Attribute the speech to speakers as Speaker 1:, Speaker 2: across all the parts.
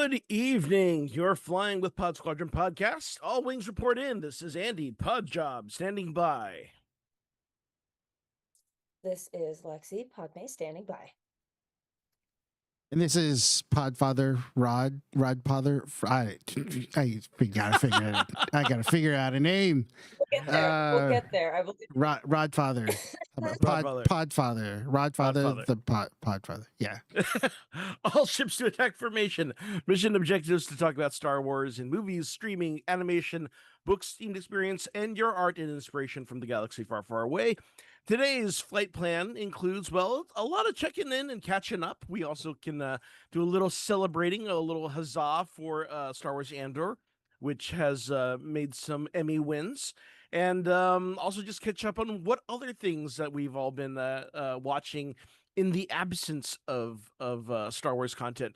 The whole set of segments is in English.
Speaker 1: Good evening. You're flying with Pod Squadron podcast. All wings report in. This is Andy, Pod Job, standing by.
Speaker 2: This is Lexi, Podmay, standing by.
Speaker 3: And this is Podfather Rodfather. I gotta figure out a name.
Speaker 2: We'll get there. We'll get there. I believe.
Speaker 3: Rodfather. Podfather. Rodfather. The Podfather. Yeah.
Speaker 1: All ships to attack formation. Mission objectives to talk about Star Wars in movies, streaming, animation, books, themed experience, and your art and inspiration from the galaxy far, far away. Today's flight plan includes, well, a lot of checking in and catching up. We also can do a little celebrating, a little huzzah for Star Wars Andor, which has made some Emmy wins. And also just catch up on what other things that we've all been watching in the absence of Star Wars content.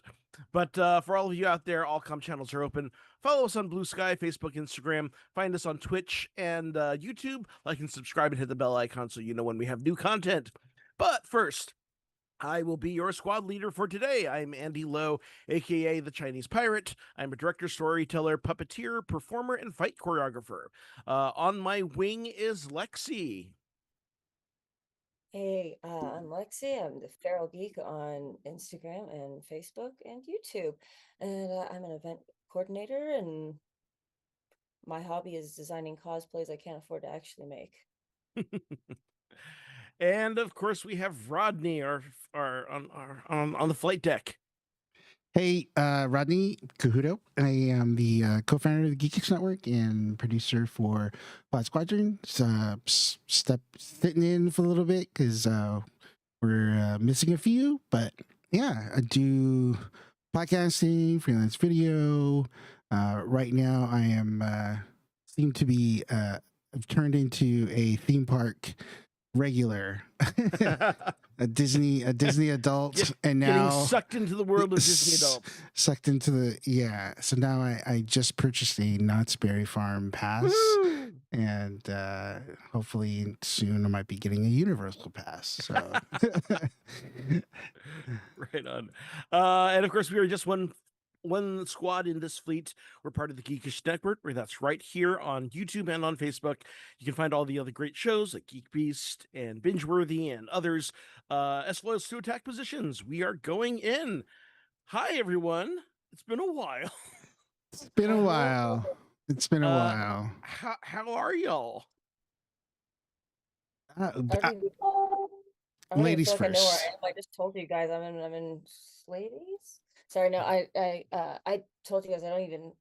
Speaker 1: But for all of you out there, all comm channels are open. Follow us on Blue Sky, Facebook, Instagram. Find us on Twitch and YouTube. Like and subscribe and hit the bell icon so you know when we have new content. But first, I will be your squad leader for today. I'm Andy Lowe, aka the Chinese Pirate. I'm a director, storyteller, puppeteer, performer, and fight choreographer. On my wing is Lexi.
Speaker 2: Hey, I'm Lexi. I'm the Feral Geek on Instagram and Facebook and YouTube. And I'm an event coordinator, and my hobby is designing cosplays I can't afford to actually make.
Speaker 1: And of course, we have Rodney, on the flight deck.
Speaker 3: Hey, Rodney Cahuto. I am the co-founder of the Geekish Network and producer for Pod Squadron. Sitting in for a little bit because we're missing a few, but yeah, I do podcasting, freelance video. Right now, I am seem to be I've turned into a theme park regular. a Disney adult, and now
Speaker 1: getting sucked into the world of Disney adults.
Speaker 3: Sucked into so now I just purchased a Knott's Berry Farm pass. Woo! And hopefully soon I might be getting a Universal pass. So
Speaker 1: right on. And of course we are just one squad in this fleet. We're part of the Geekish Network, where that's right here on YouTube and on Facebook. You can find all the other great shows like Geek Beast and Bingeworthy and others, as well as to Attack Positions. We are going in. Hi, everyone. It's been a while.
Speaker 3: It's been a while.
Speaker 1: How are y'all?
Speaker 3: Ladies first.
Speaker 2: I know where I am. I just told you guys I'm in ladies. Sorry, no, I told you guys I don't even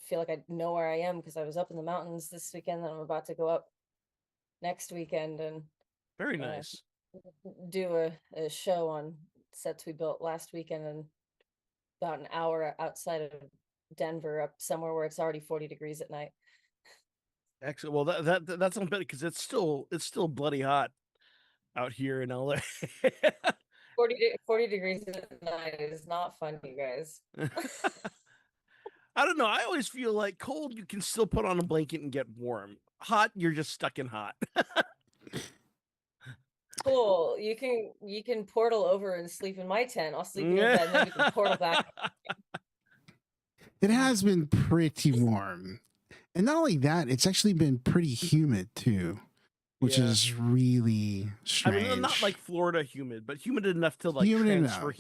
Speaker 2: feel like I know where I am because I was up in the mountains this weekend, and I'm about to go up next weekend and
Speaker 1: very nice.
Speaker 2: Do a show on sets we built last weekend, and about an hour outside of Denver, up somewhere where it's already 40 degrees at night.
Speaker 1: Excellent. Well, that's not bad because it's still bloody hot out here in LA.
Speaker 2: 40 degrees at night is not fun, you guys.
Speaker 1: I don't know. I always feel like cold, you can still put on a blanket and get warm. Hot, you're just stuck in hot.
Speaker 2: Cool. You can portal over and sleep in my tent. I'll sleep in your bed, and then you can portal back.
Speaker 3: It has been pretty warm. And not only that, it's actually been pretty humid too. Which is really strange.
Speaker 1: I mean, not like Florida humid, but humid enough to like
Speaker 3: humid for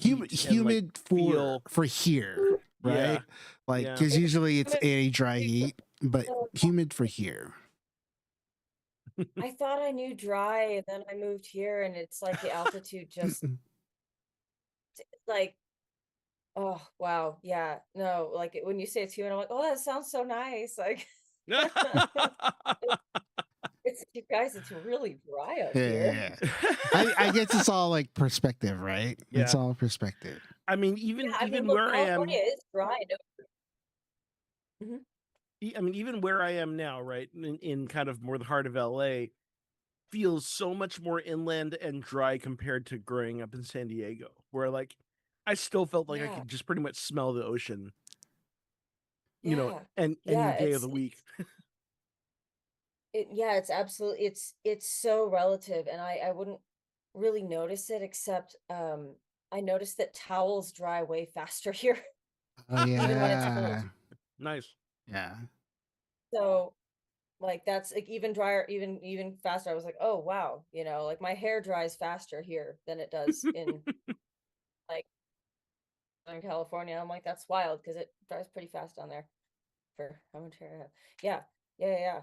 Speaker 3: here, right?
Speaker 1: Yeah.
Speaker 3: Like, because usually it's a dry heat, but humid for here.
Speaker 2: I thought I knew dry, and then I moved here, and it's like the altitude just like, oh wow, yeah, no, like when you say it's humid, I'm like, oh, that sounds so nice, like. It's you guys. It's really dry up here.
Speaker 3: Yeah. I guess it's all like perspective, right? Yeah. It's all perspective.
Speaker 1: I mean, even where
Speaker 2: California is dry.
Speaker 1: I mean, even where I am now, right, in kind of more the heart of LA, feels so much more inland and dry compared to growing up in San Diego, where like I still felt like I could just pretty much smell the ocean, you know, and any day of the week.
Speaker 2: It's absolutely it's so relative, and I wouldn't really notice it, except I noticed that towels dry way faster here.
Speaker 3: Oh
Speaker 2: even when it's cold.
Speaker 3: yeah.
Speaker 1: Nice.
Speaker 3: Yeah.
Speaker 2: So like that's like even drier, even faster. I was like, oh wow, like my hair dries faster here than it does in like Southern California. I'm like, that's wild because it dries pretty fast down there for how much hair I have. Yeah.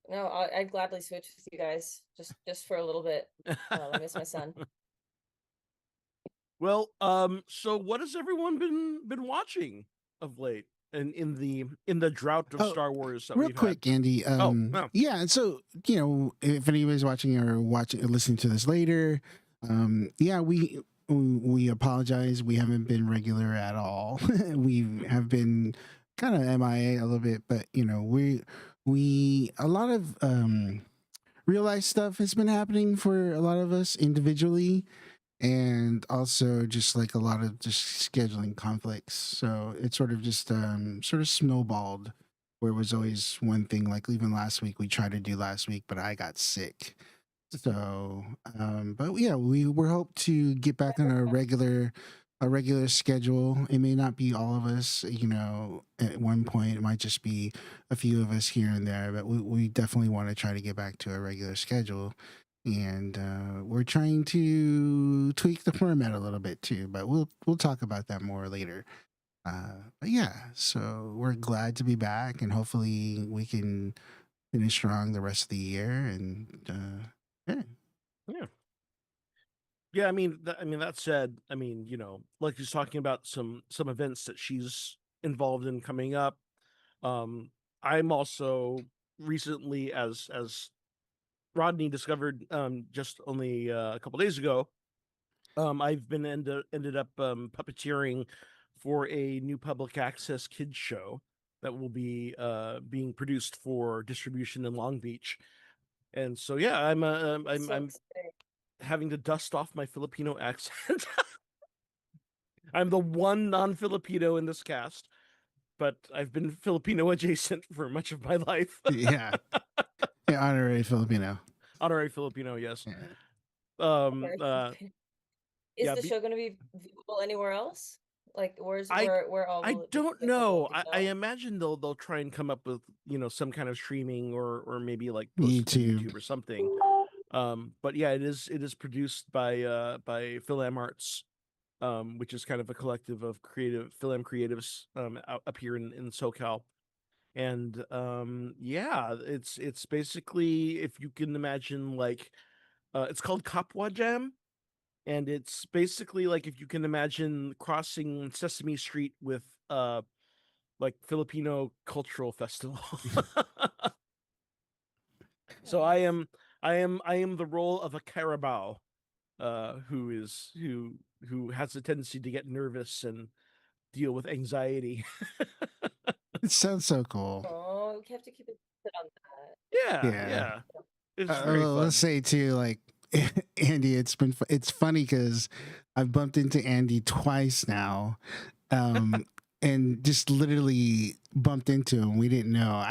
Speaker 2: No, I'd gladly switch with you guys just for a little bit. I miss my son.
Speaker 1: Well, so what has everyone been watching of late, and in the drought of
Speaker 3: Oh,
Speaker 1: Star Wars that
Speaker 3: real
Speaker 1: we've
Speaker 3: quick,
Speaker 1: had?
Speaker 3: Andy.
Speaker 1: No.
Speaker 3: Yeah. And so if anybody's watching or listening to this later, yeah, we apologize. We haven't been regular at all. We have been kind of MIA a little bit, but we a lot of real life stuff has been happening for a lot of us individually, and also just like a lot of just scheduling conflicts. So it sort of just sort of snowballed, where it was always one thing. Like even last week, we tried to do last week, but I got sick. So but yeah, we're hope to get back on a regular schedule. It may not be all of us, at one point. It might just be a few of us here and there, but we definitely want to try to get back to a regular schedule. And we're trying to tweak the format a little bit too, but we'll talk about that more later. But yeah, so we're glad to be back, and hopefully we can finish strong the rest of the year. And yeah.
Speaker 1: Yeah. Yeah, that said, like she's talking about some events that she's involved in coming up. I'm also recently, as Rodney discovered just only a couple days ago, I've been ended up puppeteering for a new public access kids show that will be being produced for distribution in Long Beach. And so yeah,
Speaker 2: So
Speaker 1: I'm
Speaker 2: exciting.
Speaker 1: having to dust off my Filipino accent. I'm the one non-Filipino in this cast, but I've been Filipino adjacent for much of my life.
Speaker 3: Yeah. Yeah, honorary Filipino.
Speaker 1: Honorary Filipino, yes.
Speaker 3: Yeah.
Speaker 1: Um,
Speaker 2: Very
Speaker 1: uh,
Speaker 2: Filipino. Is
Speaker 1: yeah,
Speaker 2: the show going to be viewable anywhere else? Like,
Speaker 1: I
Speaker 2: where all
Speaker 1: I
Speaker 2: will it be
Speaker 1: don't
Speaker 2: available?
Speaker 1: know.
Speaker 2: Do you
Speaker 1: I
Speaker 2: know?
Speaker 1: imagine they'll try and come up with some kind of streaming, or maybe like post it to
Speaker 3: YouTube.
Speaker 1: YouTube or something. But yeah, it is produced by Philam Arts, which is kind of a collective of Philam creatives up here in SoCal. And yeah, it's basically, if you can imagine, like it's called Kapwa Jam, and it's basically like if you can imagine crossing Sesame Street with like Filipino cultural festival. So I
Speaker 2: Nice.
Speaker 1: am I am the role of a carabao who has a tendency to get nervous and deal with anxiety.
Speaker 3: It sounds so cool.
Speaker 2: Oh, we have to keep it on that.
Speaker 1: Yeah,
Speaker 3: Yeah.
Speaker 1: yeah. It's very
Speaker 3: Let's
Speaker 1: fun.
Speaker 3: say too, like Andy, it's funny because I've bumped into Andy twice now, and just literally bumped into him. We didn't know.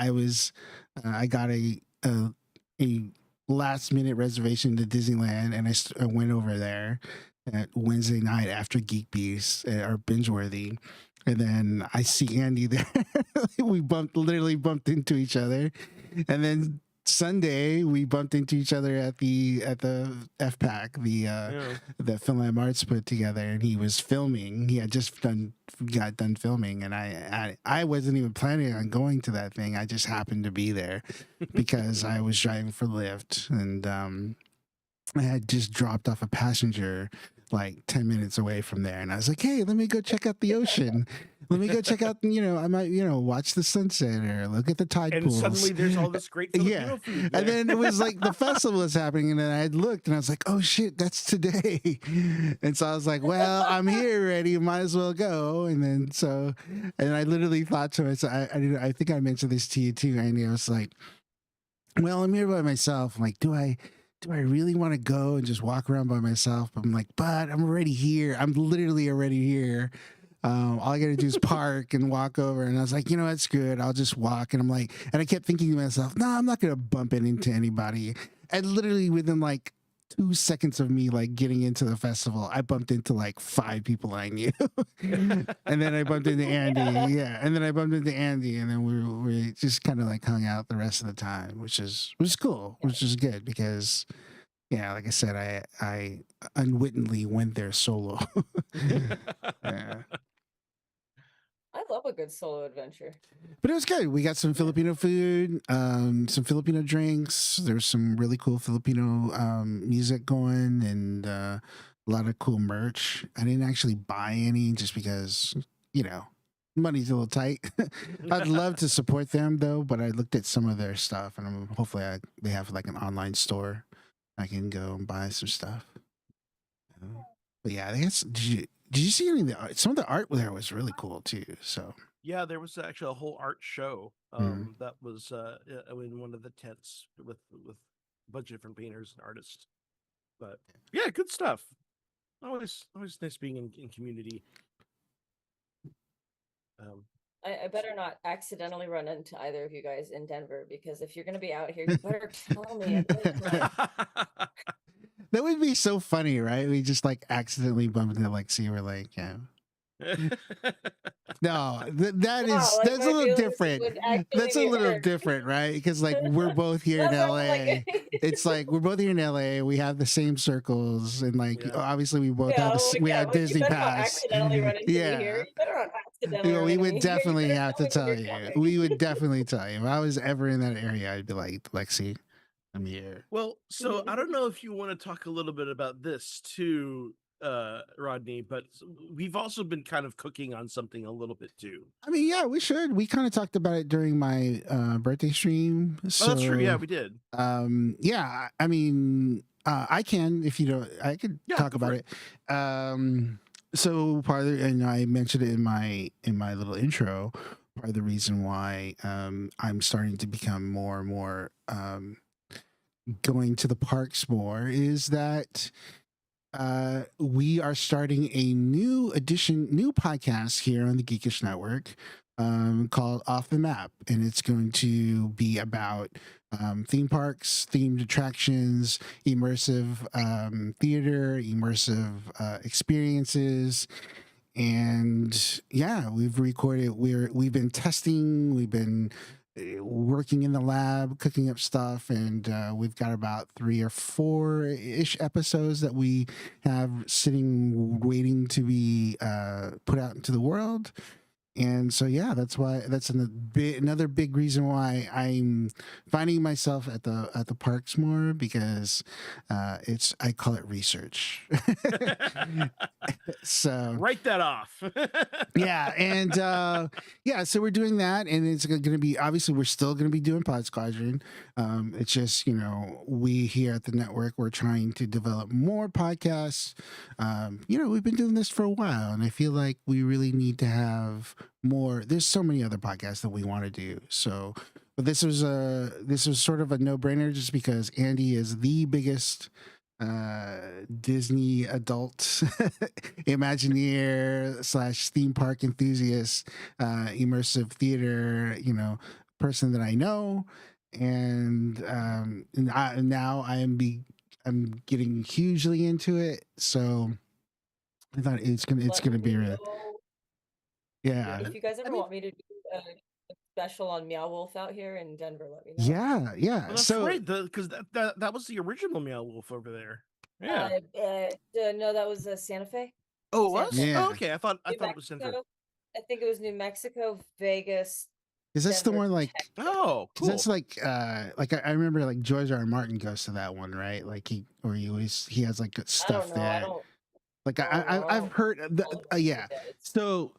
Speaker 3: I got a last minute reservation to Disneyland, and I went over there at Wednesday night after Geek Beast or Binge Worthy. And then I see Andy there. We literally bumped into each other, and then Sunday we bumped into each other at the FPAC,
Speaker 1: Yeah.
Speaker 3: the Film Arts put together, and he was filming. He had just got done filming, and I wasn't even planning on going to that thing. I just happened to be there because I was driving for Lyft, and I had just dropped off a passenger like 10 minutes away from there, and I was like, hey, let me go check out the ocean. Let me go check out, I might, watch the sunset or look at the tide
Speaker 1: And
Speaker 3: pools.
Speaker 1: suddenly there's all this great Filipino food there.
Speaker 3: And then it was like the festival was happening, and then I had looked, and I was like, oh shit, that's today. And so I was like, well, I'm here already, might as well go. And then and I literally thought to myself, I think I mentioned this to you too, Andy. I was like, well, I'm here by myself. I'm like, do I really want to go and just walk around by myself? But I'm like, but I'm already here. I'm literally already here. All I got to do is park and walk over. And I was like, that's good. I'll just walk. And I'm like, and I kept thinking to myself, no, I'm not going to bump into anybody. And literally within like 2 seconds of me like getting into the festival, I bumped into like 5 people I knew, and then I bumped into Andy. Yeah, and then I bumped into Andy, and then we just kind of like hung out the rest of the time, which is cool, which is good because yeah, like I said, I unwittingly went there solo. Yeah.
Speaker 2: I love a good solo adventure.
Speaker 3: But it was good. We got some Filipino food, some Filipino drinks. There's some really cool Filipino music going, and a lot of cool merch. I didn't actually buy any just because, you know, money's a little tight. I'd love to support them though, but I looked at some of their stuff, and hopefully they have like an online store. I can go and buy some stuff. But yeah, I guess did you see any of the art? Some of the art there was really cool too. So
Speaker 1: Yeah, there was actually a whole art show
Speaker 3: Mhm.
Speaker 1: that was in one of the tents with a bunch of different painters and artists. But yeah, good stuff. Always nice being in community.
Speaker 2: I better not accidentally run into either of you guys in Denver, because if you're going to be out here, you better tell me ahead of time.
Speaker 3: that would be so funny, right? We just like accidentally bumped into Lexi. We're like, yeah. No, that
Speaker 2: Wow,
Speaker 3: is
Speaker 2: like,
Speaker 3: that's
Speaker 2: my
Speaker 3: a little
Speaker 2: feelings
Speaker 3: different.
Speaker 2: would actually
Speaker 3: That's a
Speaker 2: be
Speaker 3: little
Speaker 2: hurt.
Speaker 3: different, right? Because like we're both here in
Speaker 2: That's why I'm
Speaker 3: LA.
Speaker 2: like,
Speaker 3: It's like we're both here in LA. We have the same circles, and like
Speaker 1: Yeah.
Speaker 3: obviously we both
Speaker 2: yeah,
Speaker 3: have
Speaker 2: I'm like,
Speaker 3: we
Speaker 2: yeah,
Speaker 3: have
Speaker 2: like, you
Speaker 3: Disney
Speaker 2: better not
Speaker 3: Pass.
Speaker 2: accidentally run into me here.
Speaker 3: Yeah.
Speaker 2: You better not accidentally run
Speaker 3: We
Speaker 2: into
Speaker 3: would
Speaker 2: me here. You
Speaker 3: definitely
Speaker 2: better
Speaker 3: have to
Speaker 2: me when
Speaker 3: tell
Speaker 2: you're
Speaker 3: you.
Speaker 2: coming.
Speaker 3: We would definitely tell you. If I was ever in that area, I'd be like, Lexi, I'm here.
Speaker 1: Well, so I don't know if you want to talk a little bit about this too, Rodney, but we've also been kind of cooking on something a little bit too.
Speaker 3: I mean, yeah, we should. We kind of talked about it during my birthday stream. So
Speaker 1: Oh, that's true. Yeah, we did.
Speaker 3: yeah, I mean, I can if you don't. I could
Speaker 1: Yeah,
Speaker 3: talk
Speaker 1: go
Speaker 3: about
Speaker 1: for
Speaker 3: it. So part of the, and I mentioned it in my little intro. Part of the reason why I'm starting to become more and more going to the parks more is that we are starting a new podcast here on the Geekish Network called Off the Map, and it's going to be about theme parks, themed attractions, immersive theater, immersive experiences. And yeah, we've been testing, we've been working in the lab, cooking up stuff, and we've got about 3 or 4 ish episodes that we have sitting waiting to be put out into the world. And so yeah, that's another big reason why I'm finding myself at the parks more, because I call it research. So
Speaker 1: Write that off.
Speaker 3: yeah, and yeah, so we're doing that, and it's going to be, obviously we're still going to be doing Pod Squadron. It's just, we here at the network, we're trying to develop more podcasts. We've been doing this for a while, and I feel like we really need to have more. There's so many other podcasts that we want to do. So but this was sort of a no-brainer, just because Andy is the biggest Disney adult Imagineer / theme park enthusiast, immersive theater, person that I know. And now I'm getting hugely into it. So I thought it's gonna be real. Yeah.
Speaker 2: If you guys ever want me to do a special on Meow Wolf out here in Denver, let me know.
Speaker 3: Yeah, yeah.
Speaker 1: Well, that's
Speaker 3: so
Speaker 1: right, because that was the original Meow Wolf over there. Yeah.
Speaker 2: No, that was Santa Fe.
Speaker 1: Oh, it was?
Speaker 3: Yeah.
Speaker 1: Oh, okay. I thought
Speaker 2: New
Speaker 1: it was Denver.
Speaker 2: Mexico. I think it was New Mexico, Vegas.
Speaker 3: is that's the
Speaker 2: Denver,
Speaker 3: one like
Speaker 2: Texas.
Speaker 1: Oh, cool.
Speaker 3: that's like I remember like George R. R. Martin goes to that one, right? Like he has like good
Speaker 2: I
Speaker 3: stuff
Speaker 2: don't know.
Speaker 3: there.
Speaker 2: I don't.
Speaker 3: Like
Speaker 2: I don't know.
Speaker 3: I've heard yeah. So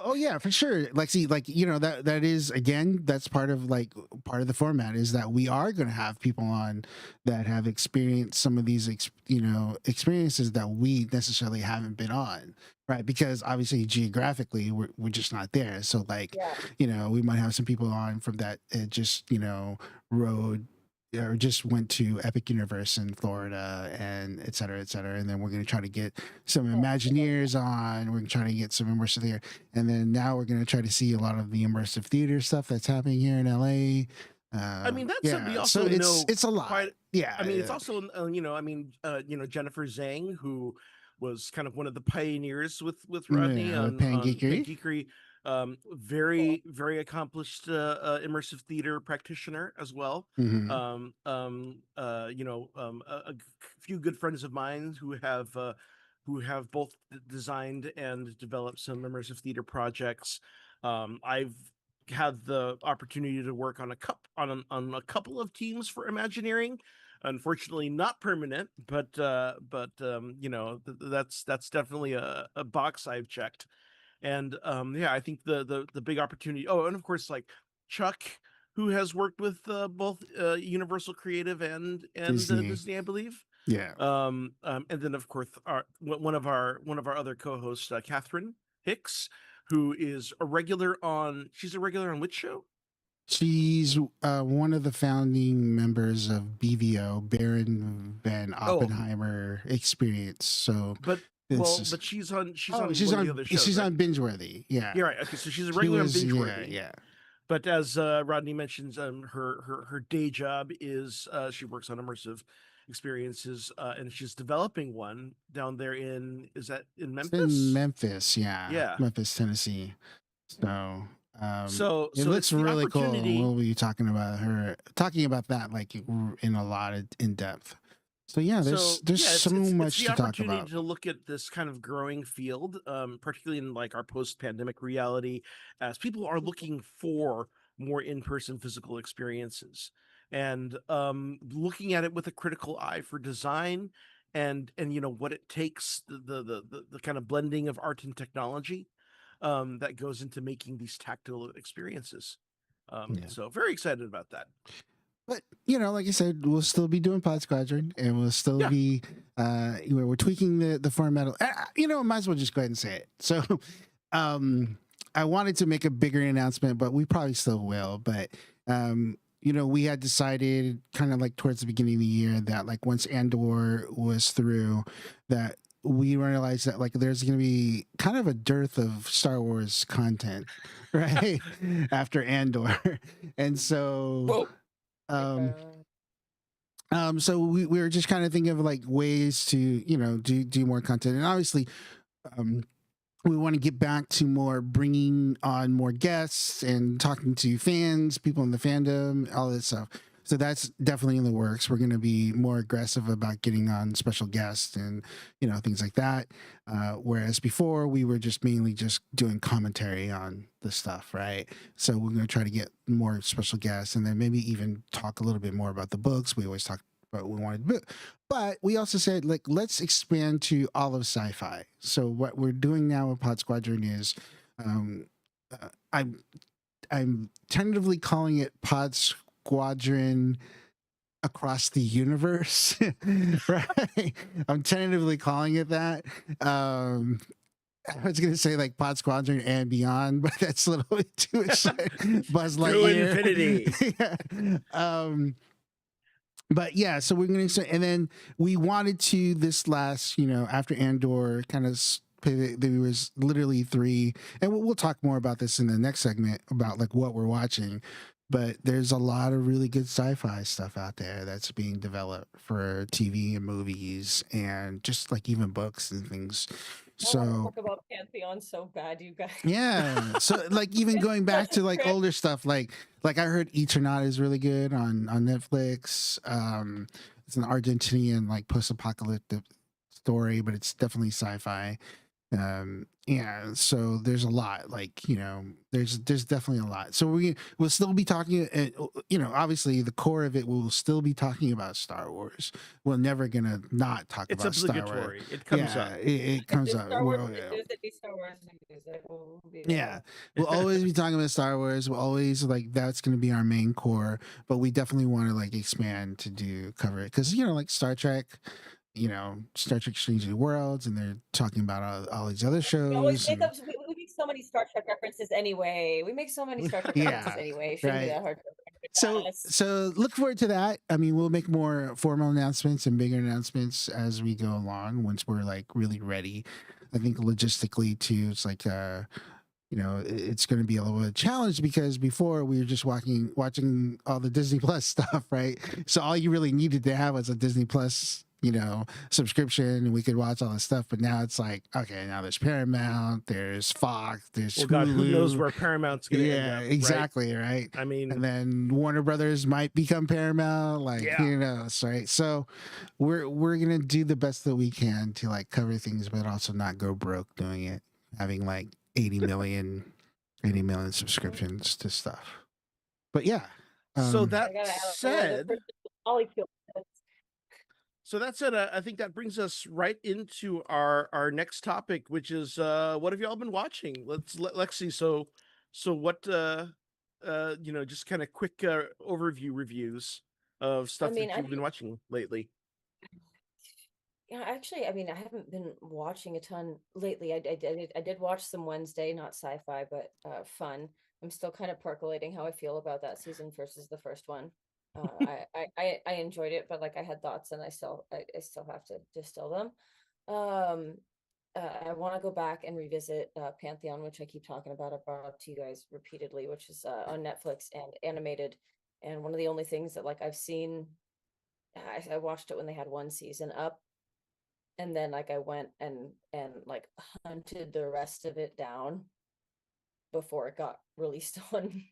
Speaker 3: oh yeah, for sure. Like see, like that is, again, that's part of the format, is that we are going to have people on that have experienced some of these experiences that we necessarily haven't been on, right? Because obviously geographically we're just not there. So we might have some people on from that just rode or just went to Epic Universe in Florida, and et cetera, and then we're going to try to get some Imagineers on. We're going to try to get some immersive theater, and then now we're going to try to see a lot of the immersive theater stuff that's happening here in LA.
Speaker 1: I mean, that's we
Speaker 3: yeah,
Speaker 1: also
Speaker 3: so
Speaker 1: know
Speaker 3: it's a lot.
Speaker 1: quite.
Speaker 3: Yeah,
Speaker 1: I mean, it's also Jennifer Zhang, who was kind of one of the pioneers with Rodney
Speaker 3: yeah, with
Speaker 1: on
Speaker 3: Pangeekery.
Speaker 1: Pangeekery. Very accomplished immersive theater practitioner as well.
Speaker 3: Hmm.
Speaker 1: A few good friends of mine who have both designed and developed some immersive theater projects. I've had the opportunity to work on a couple of teams for Imagineering. Unfortunately, not permanent, but that's definitely a box I've checked. And yeah, I think the big opportunity. Oh, and of course, like Chuck, who has worked with both Universal Creative and
Speaker 3: Disney.
Speaker 1: Disney, I believe.
Speaker 3: Yeah.
Speaker 1: And then of course one of our other co-hosts, Catherine Hicks, who is a regular on. She's a regular on which show?
Speaker 3: She's one of the founding members of BVO, Baron Van
Speaker 1: Oh,
Speaker 3: Oppenheimer Experience. So
Speaker 1: but
Speaker 3: this is
Speaker 1: but she's
Speaker 3: oh,
Speaker 1: on one of the other shows,
Speaker 3: she's
Speaker 1: right?
Speaker 3: on Bingeworthy. Yeah,
Speaker 1: Yeah, right. Okay, so she's a
Speaker 3: she
Speaker 1: regular on
Speaker 3: was. Yeah,
Speaker 1: Bingeworthy.
Speaker 3: yeah.
Speaker 1: But as Rodney mentions, her day job is she works on immersive experiences, and she's developing one down there in is that in
Speaker 3: It's in
Speaker 1: Memphis?
Speaker 3: Memphis. Yeah,
Speaker 1: Yeah.
Speaker 3: Memphis, Tennessee. So it
Speaker 1: So it's
Speaker 3: looks
Speaker 1: the
Speaker 3: really cool. And
Speaker 1: opportunity.
Speaker 3: we'll be talking about that like in a lot of in depth. So yeah,
Speaker 1: So
Speaker 3: there's
Speaker 1: yeah,
Speaker 3: so
Speaker 1: it's
Speaker 3: much
Speaker 1: the
Speaker 3: to talk
Speaker 1: opportunity
Speaker 3: about.
Speaker 1: to look at this kind of growing field, particularly in like our post-pandemic reality, as people are looking for more in-person physical experiences, and looking at it with a critical eye for design, and what it takes, the kind of blending of art and technology that goes into making these tactile experiences.
Speaker 3: Yeah.
Speaker 1: So very excited about that.
Speaker 3: But like I said, we'll still be doing Pod Squadron, and we'll still
Speaker 1: Yeah.
Speaker 3: be, we're tweaking the format. Might as well just go ahead and say it. So, I wanted to make a bigger announcement, but we probably still will. But, we had decided kind of like towards the beginning of the year that like once Andor was through, that we realized that like there's going to be kind of a dearth of Star Wars content, right? After Andor, and so.
Speaker 2: Whoa.
Speaker 3: Um, so we were just kind of thinking of like ways to do more content, and obviously um, we want to get back to more bringing on more guests and talking to fans, people in the fandom, all this stuff. So that's definitely in the works. We're going to be more aggressive about getting on special guests and things like that. Whereas before we were just mainly just doing commentary on the stuff, right? So we're going to try to get more special guests and then maybe even talk a little bit more about the books. We always talk about what we wanted to do, but we also said like let's expand to all of sci-fi. So what we're doing now with Pod Squadron is I'm tentatively calling it Pod Squadron across the universe. Right, I'm tentatively calling it that. I was gonna say like Pod Squadron and beyond, but that's a little bit too exciting. Buzz Lightyear.
Speaker 1: Infinity.
Speaker 3: Yeah. But yeah, so we're gonna say, and then we wanted to this last, after Andor kind of pivot. There was literally three, and we'll talk more about this in the next segment about like what we're watching. But there's a lot of really good sci-fi stuff out there that's being developed for TV and movies, and just like even books and things.
Speaker 2: I want to
Speaker 3: So
Speaker 2: talk about Pantheon so bad, you guys.
Speaker 3: yeah, so like even
Speaker 2: It's
Speaker 3: going back
Speaker 2: such a
Speaker 3: to like
Speaker 2: trip.
Speaker 3: older stuff, like I heard Eternaut is really good on Netflix. It's an Argentinian like post-apocalyptic story, but it's definitely sci-fi. Yeah, so there's a lot, like there's definitely a lot. So we'll still be talking, obviously the core of it, we'll still be talking about Star Wars. We're never gonna not talk
Speaker 1: It's
Speaker 3: about Star Wars.
Speaker 1: obligatory. It comes
Speaker 3: Yeah,
Speaker 1: up.
Speaker 3: it comes up.
Speaker 2: Star Wars
Speaker 3: Well,
Speaker 2: news, it'd be Star Wars news. Like, we'll be
Speaker 3: yeah, we'll always be talking about Star Wars. We'll always like that's going to be our main core, but we definitely want to like expand to cover it because like Star Trek, Star Trek Strange New Worlds, and they're talking about all these other
Speaker 2: We always
Speaker 3: shows.
Speaker 2: make up. We make so many Star Trek references anyway. We make so many Star Trek references
Speaker 3: Yeah,
Speaker 2: anyway. It shouldn't be
Speaker 3: right.
Speaker 2: that hard to
Speaker 3: So
Speaker 2: guess.
Speaker 3: so look forward to that. I mean, we'll make more formal announcements and bigger announcements as we go along once we're like really ready. I think logistically too, it's like it's going to be a little bit of a challenge because before we were just watching all the Disney Plus stuff, right? So all you really needed to have was a Disney Plus, subscription, and we could watch all this stuff. But now it's like, okay, now there's Paramount, there's Fox, there's
Speaker 1: Well,
Speaker 3: Hulu.
Speaker 1: God, who knows where Paramount's going to end up, right?
Speaker 3: Exactly, right?
Speaker 1: I mean,
Speaker 3: and then Warner Brothers might become Paramount, like who knows, right? So we're gonna do the best that we can to like cover things, but also not go broke doing it, having like 80 million subscriptions to stuff. But yeah.
Speaker 1: So that
Speaker 2: I gotta have
Speaker 1: said,
Speaker 2: molecule.
Speaker 1: so that said, I think that brings us right into our next topic, which is what have y'all been watching? Let's see. So what just kind of quick overview reviews of stuff that you've been watching lately.
Speaker 2: Yeah, actually, I mean, I haven't been watching a ton lately. I did watch some Wednesday, not sci-fi, but fun. I'm still kind of percolating how I feel about that season versus the first one. I enjoyed it, but like I had thoughts, and I still have to distill them. I want to go back and revisit Pantheon, which I keep talking about. I brought up to you guys repeatedly, which is on Netflix and animated. And one of the only things that like I've seen, I watched it when they had one season up, and then like I went and like hunted the rest of it down before it got released on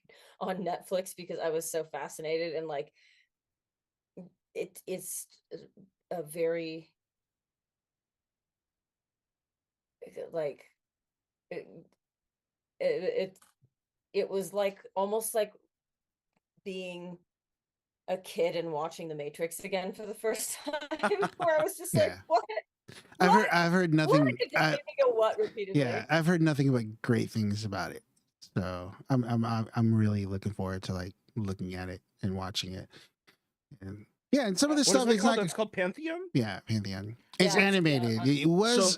Speaker 2: Netflix because I was so fascinated, and like it's a very like it was like almost like being a kid and watching The Matrix again for the first time, where I was just like, what?
Speaker 3: I've heard nothing.
Speaker 2: What repeatedly?
Speaker 3: Yeah, I've heard nothing but great things about it. So I'm really looking forward to like looking at it and watching it. And yeah, and some of the stuff
Speaker 1: is called? It's called Pantheon.
Speaker 3: Yeah, Pantheon. It's animated. It was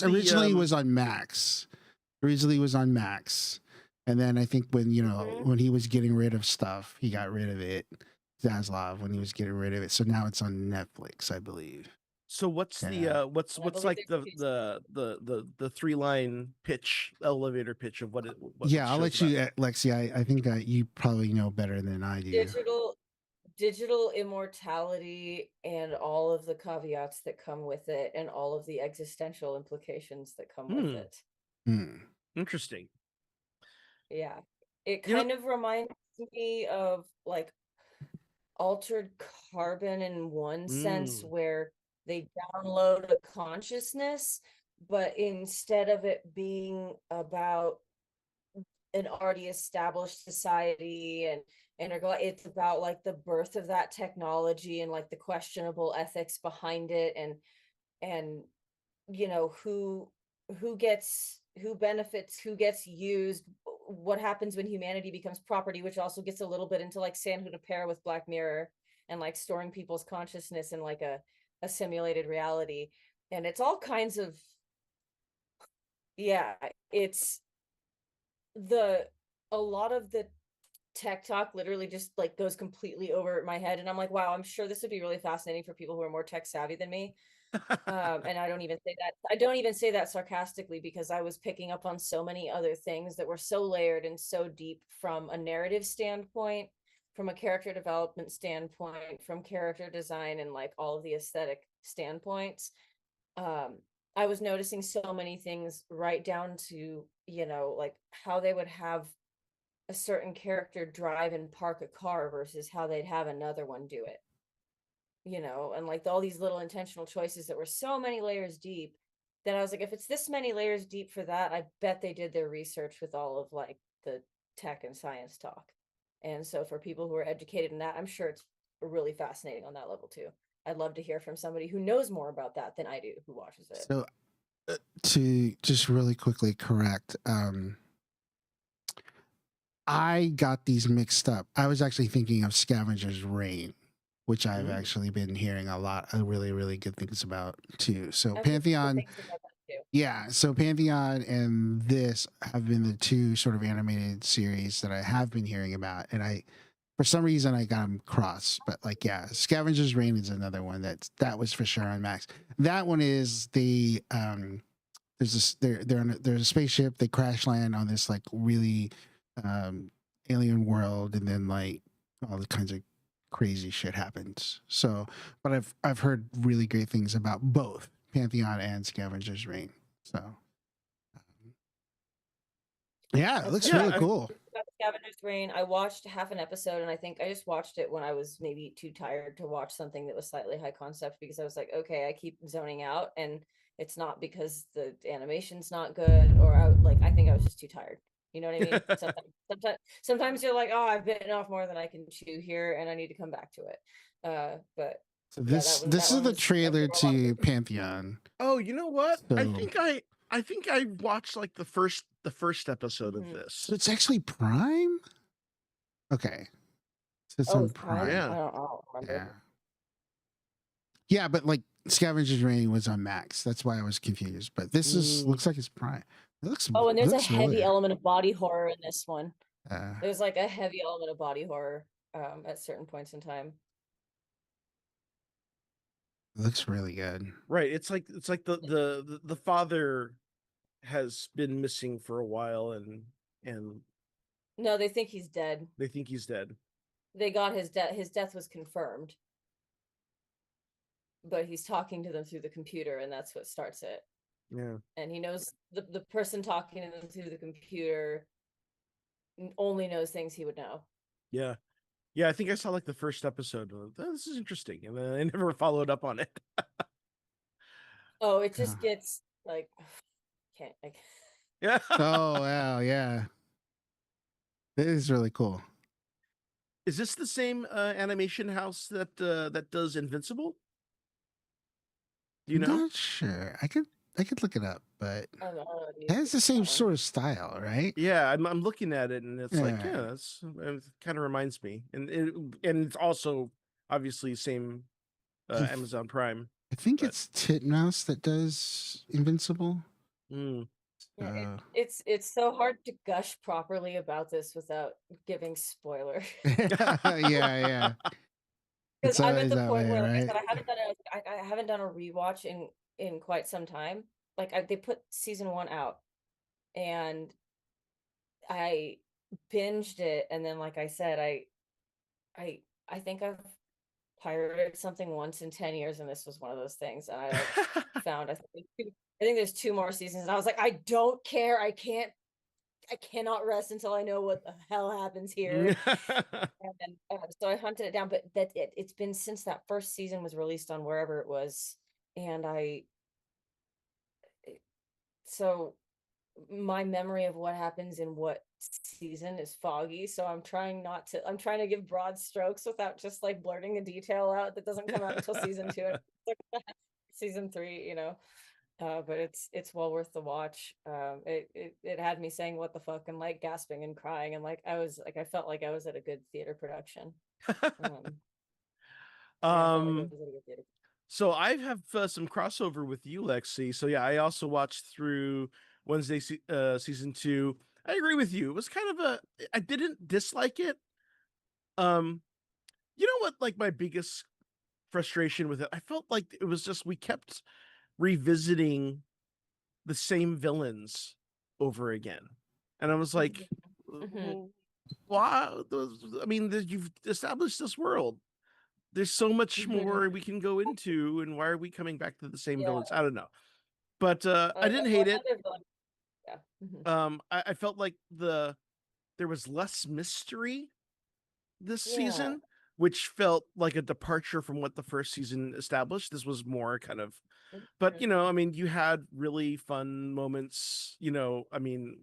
Speaker 3: originally was on Max. Originally was on Max, and then I think when when he was getting rid of stuff, he got rid of it. Zaslav when he was getting rid of it. So now it's on Netflix, I believe.
Speaker 1: So what's the what's like the 3-line pitch, elevator pitch of what it?
Speaker 3: I'll let you, Lexi. I think you probably know better than I do.
Speaker 2: Digital immortality and all of the caveats that come with it, and all of the existential implications that come with it.
Speaker 1: Interesting.
Speaker 2: Yeah, it kind of reminds me of like Altered Carbon in one sense, where they download a consciousness, but instead of it being about an already established society and it's about like the birth of that technology and like the questionable ethics behind it, and who benefits, who gets used, what happens when humanity becomes property, which also gets a little bit into like San Junipero with Black Mirror and like storing people's consciousness in like a simulated reality. And it's all kinds of, it's a lot of the tech talk literally just like goes completely over my head, and I'm like, wow, I'm sure this would be really fascinating for people who are more tech savvy than me. And I don't even say that sarcastically, because I was picking up on so many other things that were so layered and so deep, from a narrative standpoint, from a character development standpoint, from character design, and like all of the aesthetic standpoints. I was noticing so many things, right down to like how they would have a certain character drive and park a car versus how they'd have another one do it. And like all these little intentional choices that were so many layers deep, that I was like, if it's this many layers deep for that, I bet they did their research with all of like the tech and science talk. And so for people who are educated in that, I'm sure it's really fascinating on that level too. I'd love to hear from somebody who knows more about that than I do, who watches it.
Speaker 3: So to just really quickly correct, I got these mixed up. I was actually thinking of Scavenger's Reign, which I've actually been hearing a lot of really, really good things about too. So Pantheon, so Pantheon and this have been the two sort of animated series that I have been hearing about, and for some reason I got them crossed. But like, Scavenger's Reign is another one that was for sure on Max. That one is the there's a spaceship. They crash land on this like really alien world, and then like all the kinds of crazy shit happens. So, but I've heard really great things about both Pantheon and Scavenger's Reign. So, yeah, it looks really cool.
Speaker 2: Scavenger's Reign. I watched half an episode, and I think I just watched it when I was maybe too tired to watch something that was slightly high concept, because I was like, okay, I keep zoning out, and it's not because the animation's not good, or I think I was just too tired. You know what I mean? Sometimes you're like, oh, I've bitten off more than I can chew here, and I need to come back to it. But
Speaker 3: so this is the trailer to Pantheon.
Speaker 1: Oh, you know what?
Speaker 3: So,
Speaker 1: I think I watched like the first episode of this.
Speaker 3: So it's actually Prime? Okay. So it's on Prime.
Speaker 1: Yeah.
Speaker 2: I don't remember.
Speaker 3: Yeah, but like Scavenger's Reign was on Max. That's why I was confused. But this looks like it's Prime. It looks.
Speaker 2: Oh, and there's a heavy element of body horror in this one.
Speaker 3: Uh,
Speaker 2: There's like a heavy element of body horror at certain points in time.
Speaker 3: It looks really good.
Speaker 1: Right. It's like the father has been missing for a while, and
Speaker 2: no, they think he's dead.
Speaker 1: They think he's dead.
Speaker 2: They got his death. His death was confirmed, but he's talking to them through the computer, and that's what starts it.
Speaker 1: Yeah.
Speaker 2: And he knows the person talking to them through the computer only knows things he would know.
Speaker 1: Yeah. Yeah, I think I saw like the first episode. This is interesting, and then I never followed up on it.
Speaker 2: Oh, it just gets like, can't.
Speaker 1: Yeah.
Speaker 3: Oh wow, yeah. It is really cool.
Speaker 1: Is this the same animation house that that does Invincible? Do you know?
Speaker 3: I'm not sure. I could look it up, but it has the same sort of style, right?
Speaker 1: Yeah, I'm looking at it, and it's like, yeah, it kind of reminds me, and it's also obviously same Amazon Prime.
Speaker 3: I think it's Titmouse that does Invincible.
Speaker 2: Yeah, it's so hard to gush properly about this without giving spoiler.
Speaker 3: yeah.
Speaker 2: Because I'm at the point where, like I said, I haven't done a rewatch in quite some time. Like they put season 1 out, and I binged it, and then like I said, I think I've pirated something once in 10 years, and this was one of those things. And I found I think there's 2 more seasons, and I was like, I don't care. I cannot rest until I know what the hell happens here. And so I hunted it down, but it's been since that first season was released on wherever it was, and so my memory of what happens in what season is foggy, so I'm trying to give broad strokes without just like blurting a detail out that doesn't come out until season 2 season 3, you know. But it's well worth the watch. It had me saying what the fuck, and like gasping and crying, and like I felt like I was at a good theater production.
Speaker 1: So I have some crossover with you, Lexi. So yeah, I also watched through Wednesday season 2. I agree with you. It was kind of I didn't dislike it. You know what? Like my biggest frustration with it, I felt like it was just we kept revisiting the same villains over again, and I was like, wow, I mean, you've established this world. There's so much more we can go into, and why are we coming back to the same villains? I don't know, but I didn't hate it. I felt like there was less mystery this season, which felt like a departure from what the first season established. This was more kind of, but you know, I mean, you had really fun moments. You know, I mean,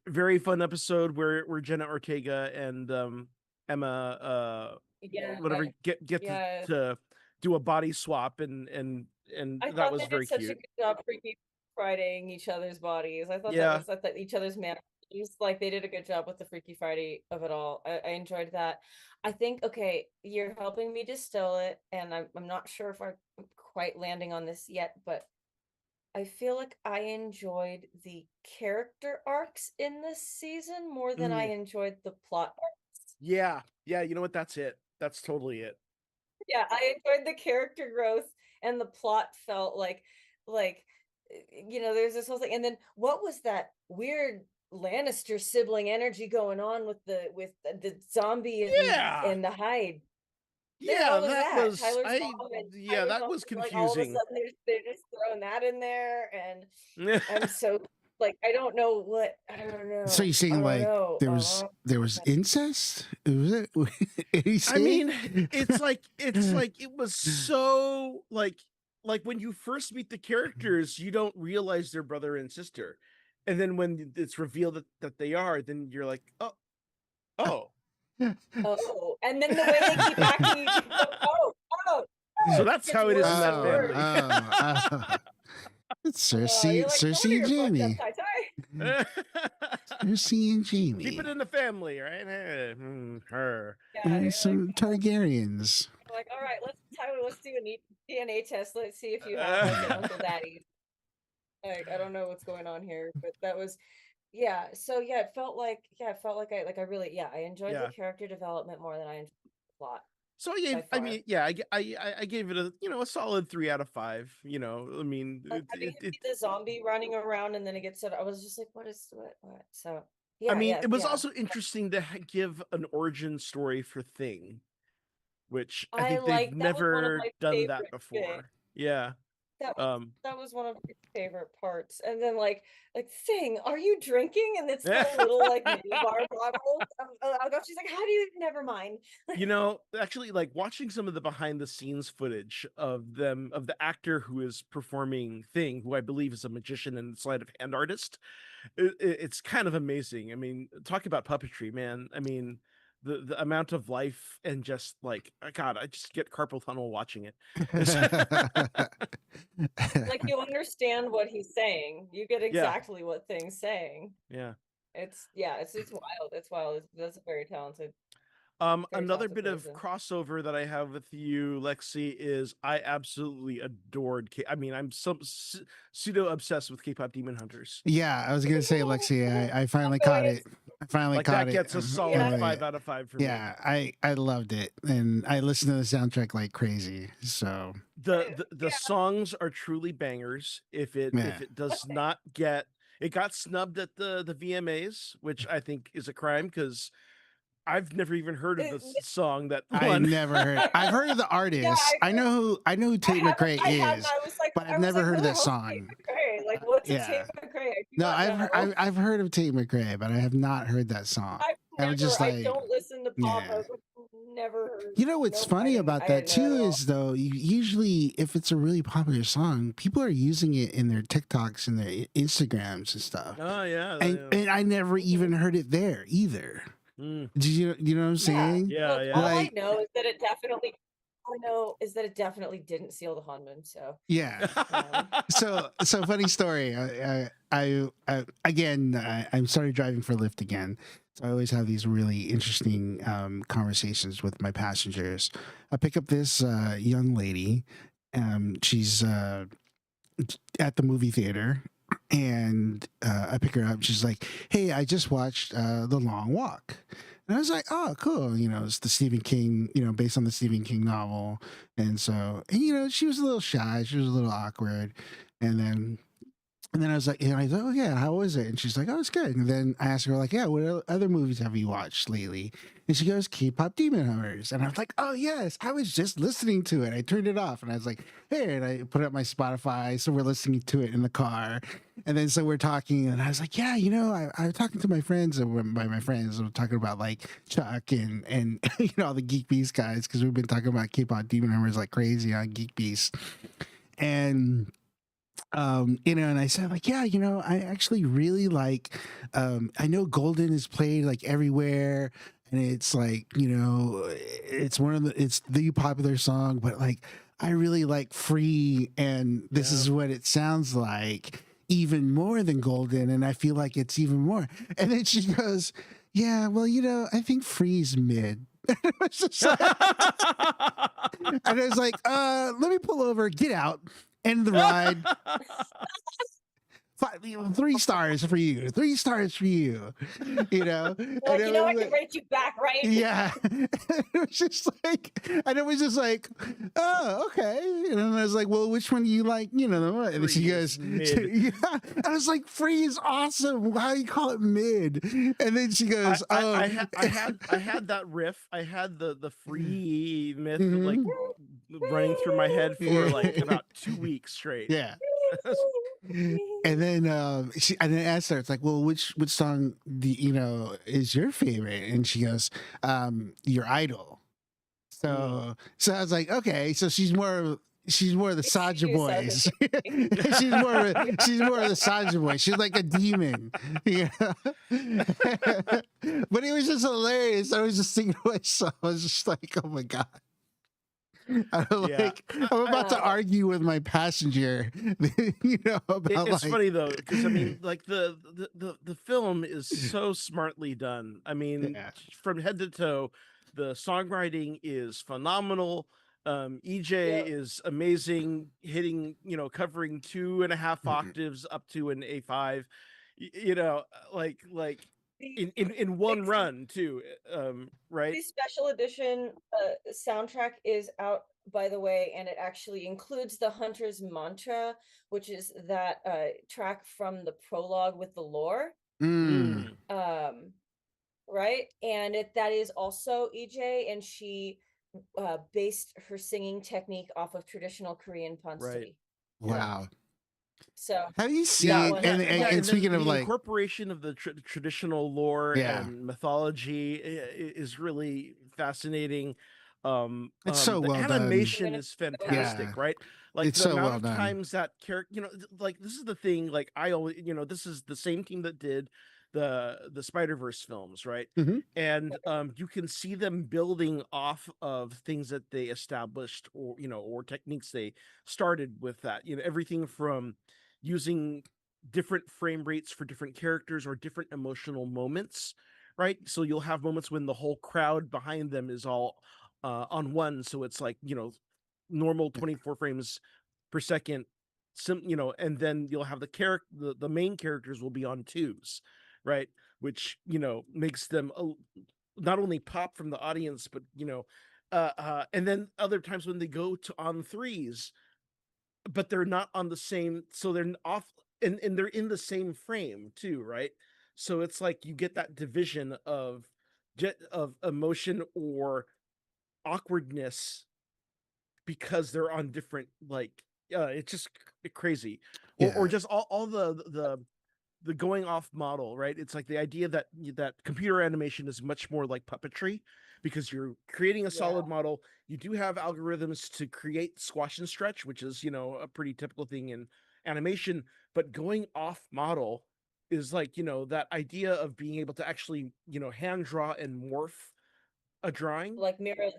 Speaker 1: very fun episode where Jenna Ortega and Emma whatever get to do a body swap, and that was very cute.
Speaker 2: Such a good job freaky Fridaying each other's bodies. I thought that each other's mannerisms, like they did a good job with the Freaky Friday of it all. I enjoyed that. I think, okay, you're helping me distill it, and I'm not sure if I'm quite landing on this yet, but I feel like I enjoyed the character arcs in this season more than I enjoyed the plot arcs.
Speaker 1: Yeah, you know what? That's it. That's totally it.
Speaker 2: Yeah, I enjoyed the character growth, and the plot felt like there's this whole thing, and then what was that weird Lannister sibling energy going on with the zombie
Speaker 1: Yeah.
Speaker 2: and the hide? The
Speaker 1: Yeah,
Speaker 2: hell was
Speaker 1: that
Speaker 2: that?
Speaker 1: was
Speaker 2: Tyler's mom and
Speaker 1: yeah,
Speaker 2: Tyler's
Speaker 1: that
Speaker 2: mom,
Speaker 1: was
Speaker 2: like, all of a
Speaker 1: confusing.
Speaker 2: sudden they're just throwing that in there, and I'm so, like, I don't know what, I don't
Speaker 3: So you're
Speaker 2: know. I
Speaker 3: saying
Speaker 2: don't
Speaker 3: like
Speaker 2: know.
Speaker 3: there was incest? Was it? Did he
Speaker 1: I
Speaker 3: say?
Speaker 1: mean, it's like it was so like when you first meet the characters, you don't realize they're brother and sister. And then when it's revealed that they are, then you're like, "Oh, oh."
Speaker 2: Oh, and then the way they keep acting, you keep going, oh, oh,
Speaker 1: So
Speaker 2: oh, it
Speaker 1: that's
Speaker 2: gets
Speaker 1: how it is in
Speaker 2: worse
Speaker 1: that
Speaker 2: and worse.
Speaker 1: family.
Speaker 3: It's
Speaker 2: You're like, no wonder
Speaker 3: Cersei and
Speaker 2: you're fucked up,
Speaker 3: Jamie.
Speaker 2: Tai Tai.
Speaker 3: Cersei and
Speaker 1: Keep it
Speaker 3: Jamie.
Speaker 1: in the family, right? Her.
Speaker 2: Yeah,
Speaker 3: And
Speaker 2: you're like,
Speaker 3: some Targaryens.
Speaker 2: all right, Tyler, let's do a DNA test. Let's see if you have like an Uncle Daddy. Like, I don't know what's going on here, but that was, yeah. So yeah, it felt like I really, yeah, I enjoyed the
Speaker 1: Yeah.
Speaker 2: character development more than I enjoyed the plot.
Speaker 1: So
Speaker 2: By
Speaker 1: I
Speaker 2: far.
Speaker 1: mean, yeah, I gave it a solid 3 out of 5. I mean,
Speaker 2: Like having him be the zombie running around and then it gets said, I was just like, what? So yeah,
Speaker 1: I mean,
Speaker 2: yeah,
Speaker 1: it was
Speaker 2: yeah.
Speaker 1: also interesting to give an origin story for Thing, which I
Speaker 2: I
Speaker 1: think they've
Speaker 2: like that was one of
Speaker 1: never
Speaker 2: my
Speaker 1: done that
Speaker 2: favorite bits.
Speaker 1: before. Yeah.
Speaker 2: That was one of my favorite parts. And then like Thing, are you drinking? And it's the little like mini bar bottle. She's like, how do you never mind?
Speaker 1: Actually, like watching some of the behind the scenes footage of the actor who is performing Thing, who I believe is a magician and sleight of hand artist, it's kind of amazing. I mean, talk about puppetry, man. I mean, the amount of life and just like, God, I just get carpal tunnel watching it.
Speaker 2: Like you understand what he's saying. You get
Speaker 1: Yeah.
Speaker 2: exactly what Thing's saying.
Speaker 1: Yeah.
Speaker 2: It's wild. It's wild. That's a very talented.
Speaker 1: Another
Speaker 2: talented
Speaker 1: bit of
Speaker 2: person.
Speaker 1: crossover that I have with you, Lexi, is I absolutely adored I mean, I'm pseudo obsessed with K-pop Demon Hunters.
Speaker 3: Yeah, I was gonna say, Lexi, I finally caught it. I finally
Speaker 1: Like
Speaker 3: caught
Speaker 1: that
Speaker 3: it.
Speaker 1: gets a solid
Speaker 3: Yeah.
Speaker 1: 5 out of 5 for me.
Speaker 3: Yeah, I loved it, and I listened to the soundtrack like crazy. So
Speaker 1: the songs are truly bangers. If it does not get, it got snubbed at the VMAs, which I think is a crime because I've never even heard of the song that
Speaker 3: I
Speaker 1: won.
Speaker 3: never heard. I've heard of the artist.
Speaker 2: Yeah,
Speaker 3: I know who Tate McRae is, but I've never heard of that song.
Speaker 2: Like, what's
Speaker 3: Yeah.
Speaker 2: Tate McRae?
Speaker 3: No, I've heard of Tate McRae, but I have not heard that song. I don't
Speaker 2: listen to pop.
Speaker 3: Yeah.
Speaker 2: Never heard.
Speaker 3: You know what's funny about that too is though, usually if it's a really popular song, people are using it in their TikToks and their Instagrams and stuff.
Speaker 1: Oh yeah,
Speaker 3: and I never even heard it there either. Did you know what I'm saying?
Speaker 1: Yeah,
Speaker 2: Look,
Speaker 1: yeah.
Speaker 2: all I know is that it definitely didn't seal the Hanman. So
Speaker 3: yeah. So funny story. I'm started driving for Lyft again. So I always have these really interesting conversations with my passengers. I pick up this young lady. She's at the movie theater, and I pick her up. She's like, "Hey, I just watched The Long Walk." And I was like, "Oh, cool. It's the Stephen King, based on the Stephen King novel." And so, she was a little shy. She was a little awkward. And then I was like, "Oh yeah, how was it?" And she's like, "Oh, it's good." And then I asked her like, "Yeah, what other movies have you watched lately?" And she goes, "K-pop Demon Hunters." And I was like, "Oh yes, I was just listening to it." I turned it off and I was like, "Hey," and I put up my Spotify. So we're listening to it in the car. And then so we're talking and I was like, "Yeah, I was talking to my friends, and by my friends, I'm talking about like Chuck and all the Geek Beast guys, because we've been talking about K-pop Demon Hunters like crazy on Geek Beast." And and I said like, "Yeah, I actually really like, I know Golden is played like everywhere, and it's like, it's the popular song, but like I really like Free, and this is what it sounds like even more than Golden, and I feel like it's even more." And then she goes, "Yeah, well, I think Free's mid." And I was like, let me pull over, get out, end the ride. 3 stars for you, 3 stars for you, you know.
Speaker 2: Like,
Speaker 3: And it
Speaker 2: I
Speaker 3: was
Speaker 2: can rate you back, right?
Speaker 3: yeah, it was just like, and it was just like, oh, okay. And then I was like, well, which one do you like? You know, and then she
Speaker 1: Free
Speaker 3: goes,
Speaker 1: is mid.
Speaker 3: yeah. I was like, free is awesome. How do you call it mid? And then she goes,
Speaker 1: I had that riff. I had the free myth like
Speaker 3: Mhm.
Speaker 1: running through my head for like
Speaker 3: Yeah.
Speaker 1: about 2 weeks straight.
Speaker 3: Yeah. And then I then asked her, it's like, well, which song is your favorite? And she goes, Your Idol. So I was like, okay, so she's more of the Saja
Speaker 2: You sound
Speaker 3: boys. she's more of the Saja boys. She's like a demon. Yeah. But it was just hilarious. I was just thinking to myself, I was just like, oh my God. I'm
Speaker 1: Yeah.
Speaker 3: I'm about to argue with my passenger, about
Speaker 1: It's
Speaker 3: like,
Speaker 1: funny though, because I mean, like the film is so smartly done. I mean,
Speaker 3: yeah.
Speaker 1: from head to toe, the songwriting is phenomenal. EJ
Speaker 2: Yep.
Speaker 1: is amazing, hitting covering 2.5
Speaker 3: Mhm.
Speaker 1: octaves up to an A5. Like
Speaker 2: The
Speaker 1: in one
Speaker 2: ex-
Speaker 1: run too. Right?
Speaker 2: the special edition soundtrack is out, by the way, and it actually includes the Hunter's Mantra, which is that track from the prologue with the lore.
Speaker 3: Mm.
Speaker 2: Right, and that is also EJ, and she based her singing technique off of traditional Korean
Speaker 1: Right.
Speaker 2: pansori.
Speaker 3: Wow.
Speaker 2: So
Speaker 3: Have you
Speaker 2: that
Speaker 3: seen?
Speaker 2: one,
Speaker 3: And
Speaker 1: And then
Speaker 3: speaking of
Speaker 1: the
Speaker 3: like,
Speaker 1: incorporation of the traditional lore
Speaker 3: yeah,
Speaker 1: and mythology is really fascinating.
Speaker 3: it's so
Speaker 1: The
Speaker 3: well done.
Speaker 1: animation is fantastic,
Speaker 3: Yeah,
Speaker 1: right? Like
Speaker 3: it's
Speaker 1: the
Speaker 3: so
Speaker 1: amount
Speaker 3: well
Speaker 1: of
Speaker 3: done.
Speaker 1: times that character, like this is the thing. Like I always, this is the same team that did the Spider-Verse films, right?
Speaker 3: Mhm.
Speaker 1: And you can see them building off of things that they established, or or techniques they started with. That everything from using different frame rates for different characters or different emotional moments, right? So you'll have moments when the whole crowd behind them is all on one, so it's like normal 24 frames per second, and then you'll have the main characters will be on twos, right? Which makes them not only pop from the audience, but and then other times when they go to on threes, but they're not on the same, so they're off, and they're in the same frame too, right? So it's like you get that division of emotion or awkwardness because they're on different, like it's just crazy. Or
Speaker 3: Yeah,
Speaker 1: just all the going off model, right? It's like the idea that computer animation is much more like puppetry, because you're creating a
Speaker 2: yeah,
Speaker 1: solid model. You do have algorithms to create squash and stretch, which is a pretty typical thing in animation. But going off model is like that idea of being able to actually hand draw and morph a drawing.
Speaker 2: like Mira's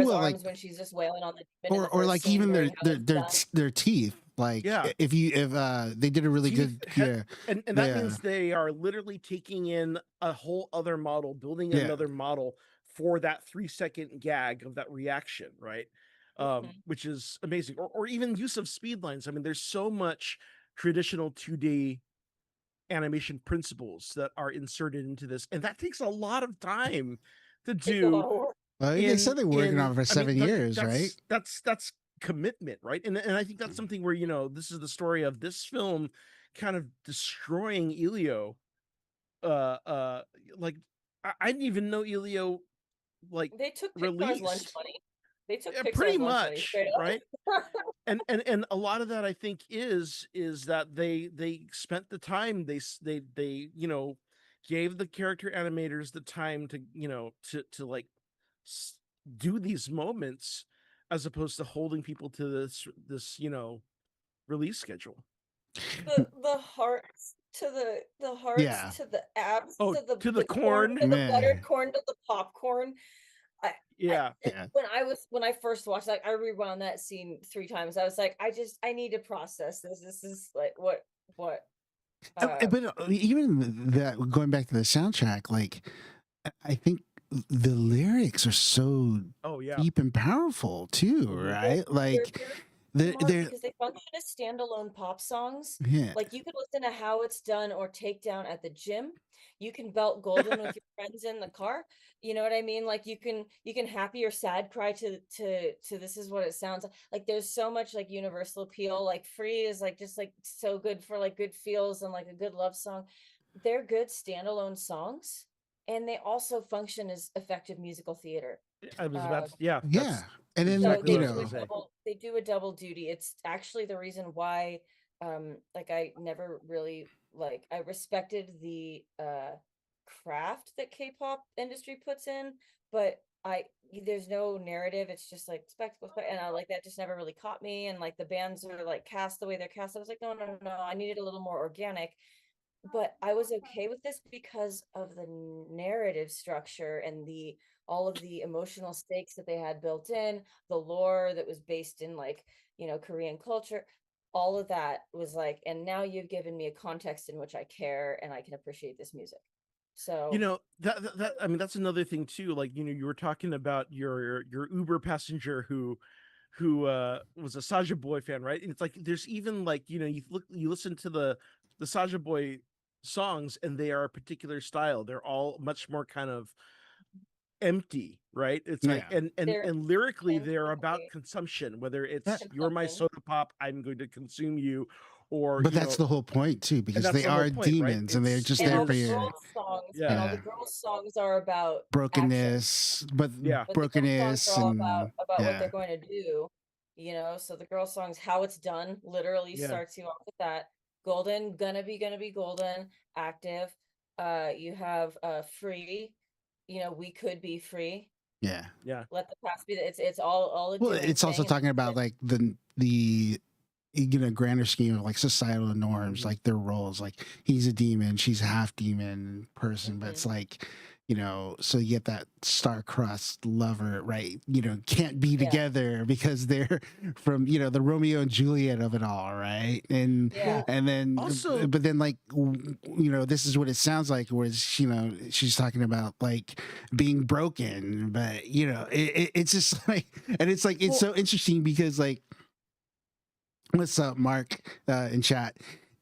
Speaker 3: well, like,
Speaker 2: arms when she's just wailing on the demon in the
Speaker 3: or
Speaker 2: first
Speaker 3: like
Speaker 2: scene,
Speaker 3: even
Speaker 2: knowing how it's done.
Speaker 3: their teeth. Like,
Speaker 1: Yeah,
Speaker 3: if they did a really
Speaker 1: teeth,
Speaker 3: good, yeah,
Speaker 1: and that means they are literally taking in a whole other model, building
Speaker 3: yeah,
Speaker 1: another model for that 3-second gag of that reaction, right?
Speaker 2: Mhm.
Speaker 1: Which is amazing. Or even use of speed lines. I mean, there's so much traditional 2D animation principles that are inserted into this, and that takes a lot of time to
Speaker 2: Takes a
Speaker 1: do.
Speaker 2: lot of work.
Speaker 3: Well, they said they're working on it for
Speaker 1: I mean,
Speaker 3: 7 years, right?
Speaker 1: that's commitment, right? And I think that's something where this is the story of this film kind of destroying Elio. Uh like I didn't even know Elio like
Speaker 2: They took Pixar's lunch
Speaker 1: released.
Speaker 2: money. They took
Speaker 1: Yeah, pretty
Speaker 2: Pixar's lunch money
Speaker 1: much,
Speaker 2: straight up.
Speaker 1: right? And a lot of that, I think, is that they spent the time, they gave the character animators the time to to like s- do these moments, as opposed to holding people to this release schedule.
Speaker 2: The hearts the hearts
Speaker 3: Yeah,
Speaker 2: to the abs
Speaker 1: Oh,
Speaker 2: to
Speaker 1: to the
Speaker 2: the corn
Speaker 1: corn.
Speaker 2: to the buttered
Speaker 3: man.
Speaker 2: corn to the popcorn. I
Speaker 1: Yeah.
Speaker 3: Yeah.
Speaker 2: when I first watched, like, I rewound that scene 3 times. I was like, I need to process this. This is like what
Speaker 3: But even that, going back to the soundtrack, like, I think the lyrics are so
Speaker 1: Oh yeah.
Speaker 3: deep and powerful too,
Speaker 1: Mhm.
Speaker 3: right?
Speaker 2: they're
Speaker 3: Like,
Speaker 2: Mark,
Speaker 3: they're
Speaker 2: because they function as standalone pop songs.
Speaker 3: yeah.
Speaker 2: Like you could listen to How It's Done or Takedown at the gym. You can belt Golden with your friends in the car. You know what I mean? Like you can happy or sad cry to This Is What It Sounds like. There's so much like universal appeal. Like Free is like just like so good for like good feels and like a good love song. They're good standalone songs, and they also function as effective musical theater.
Speaker 1: I was about
Speaker 2: Uh,
Speaker 1: to, yeah,
Speaker 3: Yeah.
Speaker 1: that's
Speaker 3: And then,
Speaker 2: so
Speaker 1: exactly
Speaker 2: they
Speaker 1: what
Speaker 3: you
Speaker 1: I was
Speaker 2: do
Speaker 1: going
Speaker 2: a
Speaker 1: to
Speaker 3: know,
Speaker 1: say.
Speaker 2: double duty. It's actually the reason why like I never really like I respected the craft that K-pop industry puts in, but there's no narrative. It's just like spectacle, and I like that just never really caught me. And like the bands are like cast the way they're cast. I was like, no, no, no, I needed a little more organic. But I was okay with this because of the narrative structure and the all of the emotional stakes that they had built in, the lore that was based in like, Korean culture. All of that was like, and now you've given me a context in which I care and I can appreciate this music.
Speaker 1: You
Speaker 2: So,
Speaker 1: know, that I mean, that's another thing too. Like, you were talking about your Uber passenger who was a Saja Boy fan, right? And it's like there's even like, you listen to the Saja Boy songs and they are a particular style. They're all much more kind of empty, right? It's like,
Speaker 3: yeah.
Speaker 1: and
Speaker 2: they're
Speaker 1: and lyrically they're about
Speaker 2: intrinsically
Speaker 1: consumption, whether
Speaker 3: That,
Speaker 1: it's you're my
Speaker 2: consumption.
Speaker 1: soda pop, I'm going to consume you, or
Speaker 3: but that's the whole point too,
Speaker 1: and
Speaker 3: because
Speaker 1: that's
Speaker 3: they
Speaker 1: the whole
Speaker 3: are
Speaker 1: point, right?
Speaker 3: demons and they're just
Speaker 2: And
Speaker 1: It
Speaker 3: there
Speaker 2: all
Speaker 3: for
Speaker 2: the
Speaker 1: is,
Speaker 3: your
Speaker 2: girls songs and
Speaker 1: yeah,
Speaker 2: all the
Speaker 3: yeah,
Speaker 2: girls songs are about action.
Speaker 3: brokenness, but
Speaker 1: yeah,
Speaker 2: But the girl songs are
Speaker 3: brokenness
Speaker 2: all
Speaker 3: and
Speaker 2: about what
Speaker 3: yeah,
Speaker 2: they're going to do, so the girl songs, How It's Done, literally
Speaker 1: yeah.
Speaker 2: starts you off with that. Golden, gonna be golden, active. You have Free, We Could Be Free.
Speaker 3: yeah.
Speaker 1: Yeah.
Speaker 2: Let the past be. It's all a
Speaker 3: Well,
Speaker 2: doing
Speaker 3: it's also
Speaker 2: thing.
Speaker 3: talking about like the grander scheme of like societal norms,
Speaker 1: Mhm.
Speaker 3: like their roles. Like he's a demon, she's a half demon person, but
Speaker 2: Mhm.
Speaker 3: it's like, so you get that star-crossed lover, right? Can't be
Speaker 2: Yeah,
Speaker 3: together because they're from the Romeo and Juliet of it all, right? And
Speaker 2: yeah,
Speaker 1: Well,
Speaker 3: and then,
Speaker 1: also,
Speaker 3: but then like this is what it sounds like, whereas she's talking about like being broken, but it's just like, and it's like it's
Speaker 1: well,
Speaker 3: so interesting because like, what's up, Mark, in chat?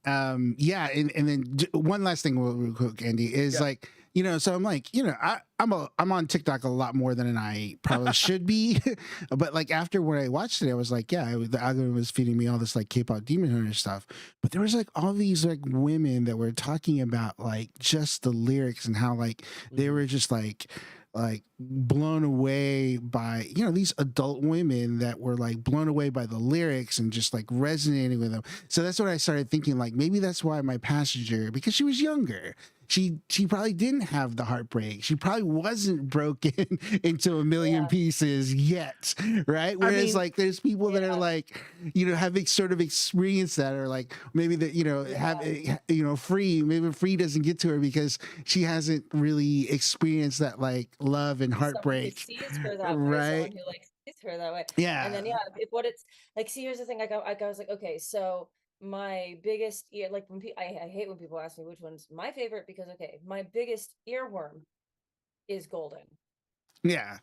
Speaker 3: Yeah, and then one last thing, real quick, Andy, is
Speaker 1: yeah.
Speaker 3: like, so I'm like, I'm on TikTok a lot more than I probably should be, but like after when I watched it, I was like, yeah, the algorithm was feeding me all this like K-pop Demon Hunter stuff, but there was like all these like women that were talking about like just the lyrics and how like they
Speaker 1: Mhm.
Speaker 3: were just like blown away by these adult women that were like blown away by the lyrics and just like resonating with them. So that's what I started thinking, like maybe that's why my passenger, because she was younger, she probably didn't have the heartbreak, she probably wasn't broken into a million
Speaker 2: yeah,
Speaker 3: pieces yet, right?
Speaker 1: I
Speaker 3: Whereas
Speaker 1: mean,
Speaker 3: like there's people that are
Speaker 2: yeah,
Speaker 3: like having sort of experienced that, or like maybe that have
Speaker 2: yeah.
Speaker 3: Free, maybe Free doesn't get to her because she hasn't really experienced that like love and
Speaker 2: Someone who
Speaker 3: heartbreak,
Speaker 2: sees her that way, someone
Speaker 3: right?
Speaker 2: who like sees her that way. And
Speaker 3: Yeah,
Speaker 2: then yeah, if what it's like, see, here's the thing. I was like, okay, so my biggest ear, like when I hate when people ask me which one's my favorite, because okay, my biggest earworm is Golden.
Speaker 3: yeah,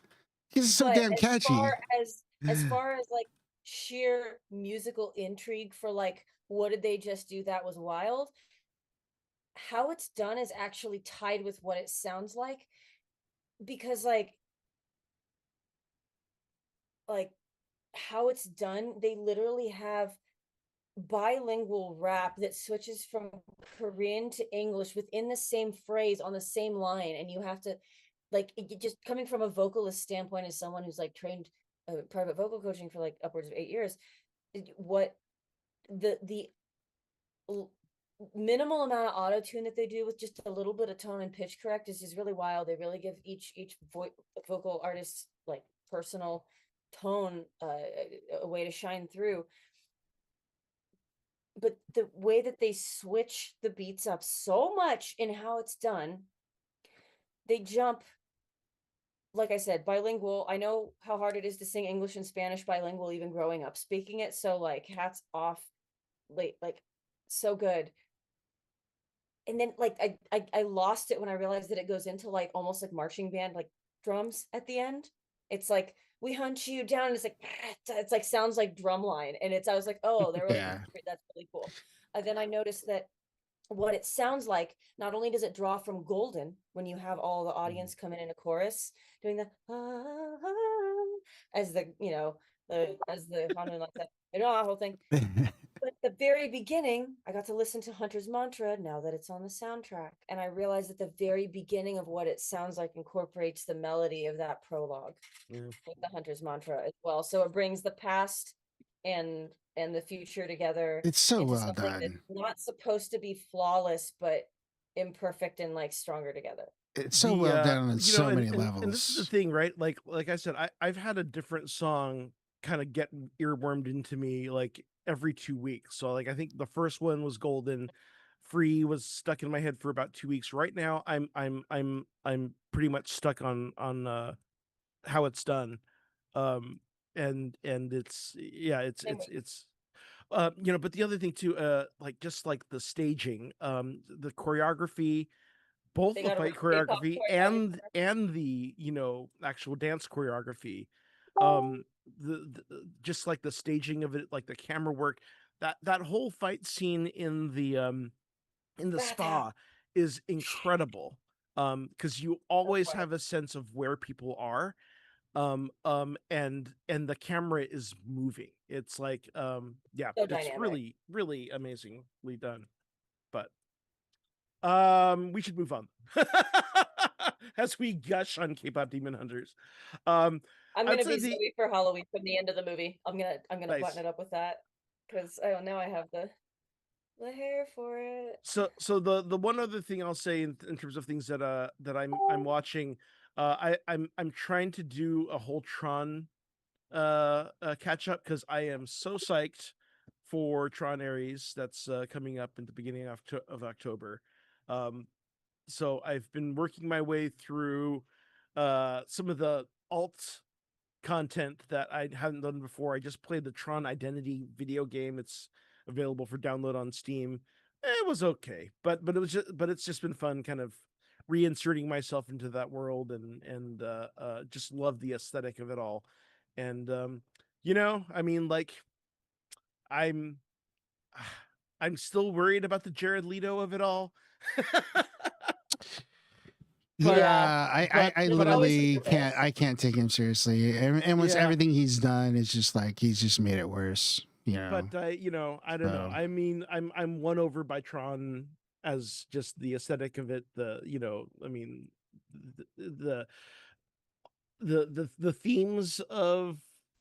Speaker 3: it's so
Speaker 2: But
Speaker 3: damn
Speaker 2: as
Speaker 3: catchy.
Speaker 2: far as like sheer musical intrigue for like what did they just do that was wild, How It's Done is actually tied with what it sounds because like How It's Done, they literally have bilingual rap that switches from Korean to English within the same phrase on the same line, and you have to like just coming from a vocalist standpoint as someone who's like trained private vocal coaching for like upwards of 8 years. What the minimal amount of auto tune that they do with just a little bit of tone and pitch correct is just really wild. They really give each vocal artist's like personal tone a way to shine through. But the way that they switch the beats up so much in How It's Done, they jump, like I said, bilingual. I know how hard it is to sing English and Spanish bilingual, even growing up speaking it. So like hats off, like so good. And then like I lost it when I realized that it goes into like almost like marching band like drums at the end. It's like we hunt you down. And it's like, it's like, sounds like drumline. And I was like, oh,
Speaker 3: Yeah.
Speaker 2: that's really cool. Then I noticed that what it sounds like, not only does it draw from Golden when you have all the audience come in a chorus doing the as the as the Hanuman like that, whole thing. But at the very beginning, I got to listen to Hunter's Mantra now that it's on the soundtrack, and I realized that the very beginning of what it sounds like incorporates the melody of that prologue with the Hunter's Mantra as well. So it brings the past and the future together
Speaker 3: It's so
Speaker 2: into
Speaker 3: well
Speaker 2: something that's
Speaker 3: done.
Speaker 2: not supposed to be flawless, but imperfect and like stronger together.
Speaker 3: It's so well done on so many
Speaker 1: and this is the
Speaker 3: levels.
Speaker 1: thing, right? Like I said, I've had a different song kind of get earwormed into me like every 2 weeks. So like I think the first one was Golden, Free was stuck in my head for about 2 weeks. Right now, I'm pretty much stuck on How It's Done, and it's yeah,
Speaker 2: Same way.
Speaker 1: it's but the other thing too, like just like the staging, the choreography, both
Speaker 2: They
Speaker 1: the
Speaker 2: got a
Speaker 1: fight
Speaker 2: K-pop
Speaker 1: choreography
Speaker 2: choreographer.
Speaker 1: and the actual dance choreography, just like the staging of it, like the camera work, that whole fight scene in the
Speaker 2: Rata.
Speaker 1: spa is incredible, because you always have a sense of where people are, and the camera is moving. It's like yeah,
Speaker 2: So
Speaker 1: it's
Speaker 2: dynamic.
Speaker 1: really amazingly done. But we should move on as we gush on K-pop Demon Hunters.
Speaker 2: I'm
Speaker 1: I'd
Speaker 2: gonna
Speaker 1: say
Speaker 2: be
Speaker 1: the
Speaker 2: Zoe for Halloween from the end of the movie. I'm gonna button
Speaker 1: nice.
Speaker 2: it up with that because now I have the hair for it.
Speaker 1: So the one other thing I'll say in terms of things that I'm watching, I'm trying to do a whole Tron catch up because I am so psyched for Tron Ares that's coming up in the beginning of October. Um, so I've been working my way through some of the alt content that I hadn't done before. I just played the Tron Identity video game. It's available for download on Steam. It was okay, but it's just been fun, kind of reinserting myself into that world, and just love the aesthetic of it all. And I mean, like I'm I'm still worried about the Jared Leto of it all. But
Speaker 3: Yeah, I
Speaker 2: There's
Speaker 1: but I
Speaker 2: always
Speaker 3: literally
Speaker 2: a risk.
Speaker 3: can't take him seriously. And once
Speaker 1: yeah,
Speaker 3: everything he's done, it's just like he's just made it worse.
Speaker 1: but I don't know.
Speaker 3: So
Speaker 1: I mean, I'm won over by Tron as just the aesthetic of it. I mean, the the themes of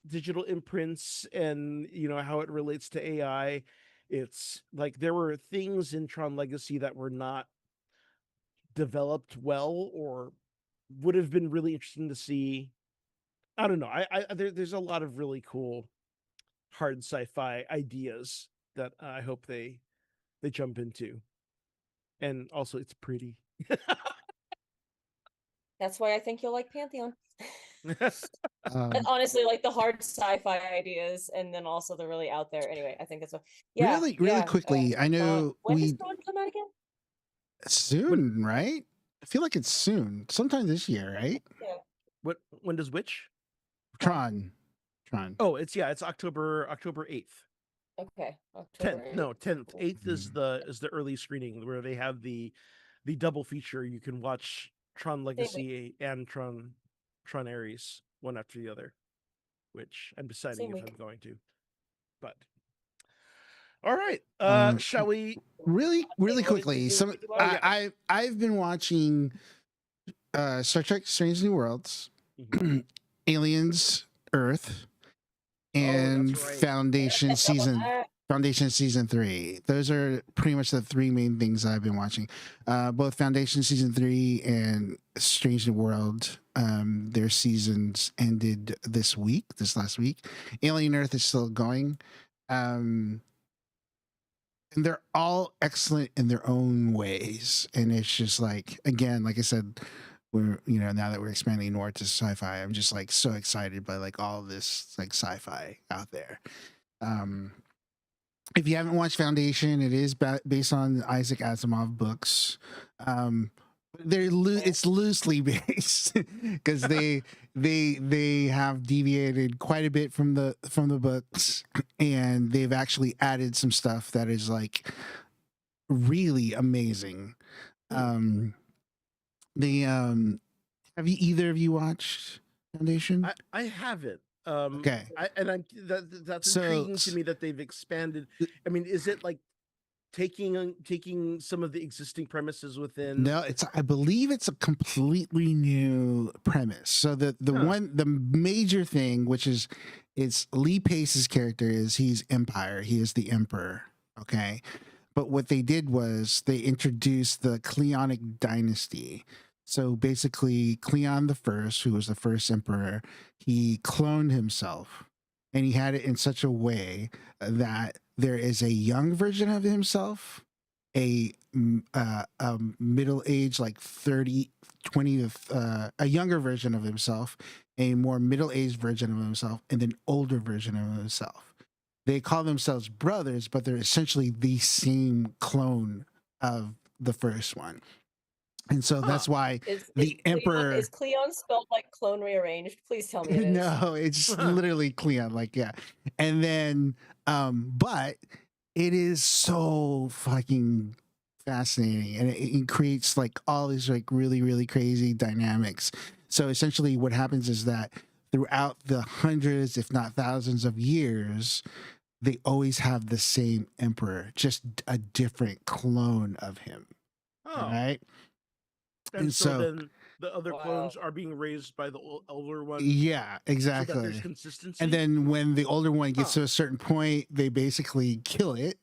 Speaker 1: digital imprints and how it relates to AI. It's like there were things in Tron Legacy that were not developed well or would have been really interesting to see. I don't know. There's a lot of really cool hard sci-fi ideas that I hope they jump into. And also it's pretty.
Speaker 2: That's why I think you'll like Pantheon.
Speaker 3: um,
Speaker 2: Honestly, like the hard sci-fi ideas, and then also the really out there. Anyway, I think that's what. Yeah,
Speaker 3: really
Speaker 2: yeah.
Speaker 3: quickly, I
Speaker 2: Tron.
Speaker 3: know
Speaker 2: When does Tron come out again?
Speaker 1: when
Speaker 3: soon, right? I feel like it's soon, sometime this year, right?
Speaker 2: Yeah,
Speaker 1: when does which?
Speaker 2: Tron.
Speaker 3: Tron.
Speaker 1: Oh, it's October 8th.
Speaker 2: Okay, October
Speaker 1: 10th.
Speaker 2: 8th.
Speaker 1: No, 10th.
Speaker 2: Cool.
Speaker 1: 8th is the early screening where they have the double feature. You can watch Tron
Speaker 2: Same week.
Speaker 1: Legacy and Tron Ares one after the other, which I'm deciding
Speaker 2: Same
Speaker 1: if
Speaker 2: week.
Speaker 1: I'm going to. But all right, shall we?
Speaker 3: Really
Speaker 2: What did
Speaker 3: quickly,
Speaker 2: you
Speaker 3: some
Speaker 1: Oh yeah.
Speaker 3: I've been watching Star Trek: Strange New Worlds,
Speaker 1: Mhm.
Speaker 3: Aliens, Earth,
Speaker 1: Oh,
Speaker 3: and
Speaker 1: that's right.
Speaker 3: Foundation season 3. Those are pretty much the three main things I've been watching. Both Foundation season 3 and Strange New World. Their seasons ended this last week. Alien Earth is still going. And they're all excellent in their own ways. And it's just like, again, like I said, we're now that we're expanding north to sci-fi, I'm just like so excited by like all of this like sci-fi out there. If you haven't watched Foundation, it is based on Isaac Asimov books. It's loosely based because they have deviated quite a bit from the books, and they've actually added some stuff that is like really amazing. Um, the Have you either of you watched Foundation?
Speaker 1: I haven't.
Speaker 3: Okay.
Speaker 1: That's
Speaker 3: So-
Speaker 1: intriguing to me that they've expanded. I mean, is it like taking some of the existing premises within?
Speaker 3: No, I believe it's a completely new premise. So the major thing, which is it's Lee Pace's character, is he's Empire. He is the Emperor. Okay. But what they did was they introduced the Cleonic dynasty. So basically, Cleon the First, who was the first emperor, he cloned himself, and he had it in such a way that there is a young version of himself, a middle-aged, like 30, 20 to a younger version of himself, a more middle-aged version of himself, and an older version of himself. They call themselves brothers, but they're essentially the same clone of the first one. And so that's why the Emperor
Speaker 2: is Cleon spelled like clone rearranged? Please tell me it is.
Speaker 3: No, it's literally Cleon, like, yeah. And then but it is so fucking fascinating, and it creates like all these like really, really crazy dynamics. So essentially what happens is that throughout the hundreds, if not thousands of years, they always have the same emperor, just a different clone of him.
Speaker 1: Oh,
Speaker 3: Right?
Speaker 1: and so
Speaker 3: so-
Speaker 1: then the other clones are being raised by the older one.
Speaker 3: Yeah,
Speaker 1: So that
Speaker 3: exactly.
Speaker 1: there's consistency.
Speaker 3: And then when the older one gets
Speaker 1: Huh.
Speaker 3: to a certain point, they basically kill it.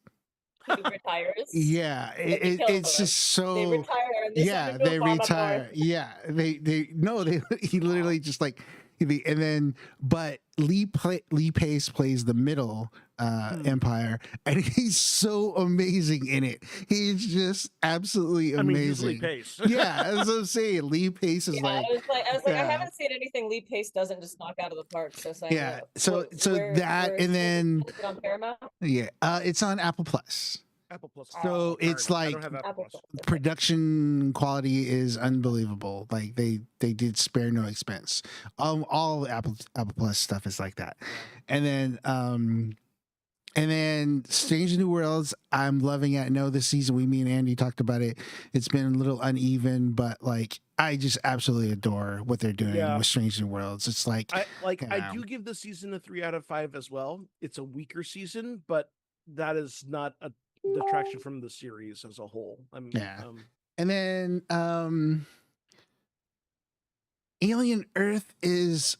Speaker 2: He retires.
Speaker 3: Yeah,
Speaker 2: They kill
Speaker 3: it's
Speaker 2: him.
Speaker 3: just so.
Speaker 2: They retire and they
Speaker 3: Yeah,
Speaker 2: send him to
Speaker 3: they
Speaker 2: a bomb
Speaker 3: retire.
Speaker 2: north.
Speaker 3: Yeah, they no, they he literally just like, and then but Lee Pace plays the middle Empire, and he's so amazing in it. He's just absolutely
Speaker 1: I mean, he's Lee
Speaker 3: amazing.
Speaker 1: Pace.
Speaker 3: Yeah, as I'm saying, Lee Pace is
Speaker 2: Yeah,
Speaker 3: like.
Speaker 2: I was like,
Speaker 3: yeah.
Speaker 2: I haven't seen anything Lee Pace doesn't just knock out of the park. So sign me
Speaker 3: Yeah,
Speaker 2: up.
Speaker 3: so that, and then
Speaker 2: is it on Paramount?
Speaker 3: yeah, it's on Apple Plus.
Speaker 1: Apple Plus.
Speaker 3: So
Speaker 1: darn
Speaker 3: it's
Speaker 1: it, I
Speaker 3: like
Speaker 1: don't have Apple
Speaker 2: Apple
Speaker 1: Plus.
Speaker 2: Plus.
Speaker 3: production quality is unbelievable. Like they did spare no expense. All Apple Plus stuff is like that. And then Strange New Worlds, I'm loving it. I know this season me and Andy talked about it. It's been a little uneven, but like I just absolutely adore what they're doing
Speaker 1: Yeah.
Speaker 3: with Strange New Worlds. It's like
Speaker 1: I
Speaker 3: Yeah.
Speaker 1: do give the season a 3 out of 5 as well. It's a weaker season, but that is not a detraction from the series as a whole.
Speaker 3: Yeah. And then Alien Earth is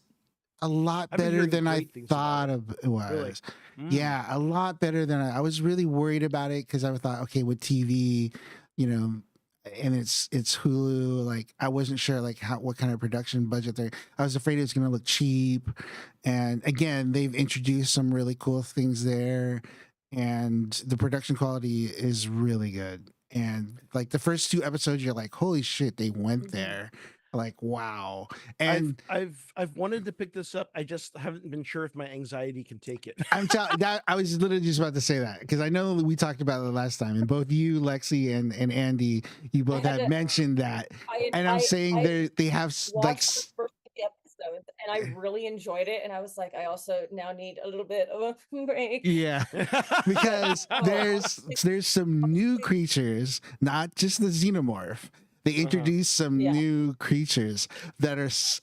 Speaker 3: a lot
Speaker 1: I've been
Speaker 3: better
Speaker 1: hearing
Speaker 3: than I
Speaker 1: great things about
Speaker 3: thought it was.
Speaker 1: Really?
Speaker 3: Yeah, a lot better than I was really worried about it because I thought, okay, with TV, and it's Hulu, like I wasn't sure like what kind of production budget there. I was afraid it was going to look cheap, and again, they've introduced some really cool things there, and the production quality is really good. And like the first 2 episodes, you're like, holy shit, they went there. Like, wow. And
Speaker 1: I've wanted to pick this up. I just haven't been sure if my anxiety can take it.
Speaker 3: I'm telling that I was literally just about to say that because I know we talked about it last time, and both you, Lexi, and Andy, you both had mentioned that. And I'm saying they have like
Speaker 2: watched the first 3 episodes and I really enjoyed it. And I was like, I also now need a little bit of a break.
Speaker 3: yeah, because there's some new creatures, not just the xenomorph. They introduced some new creatures that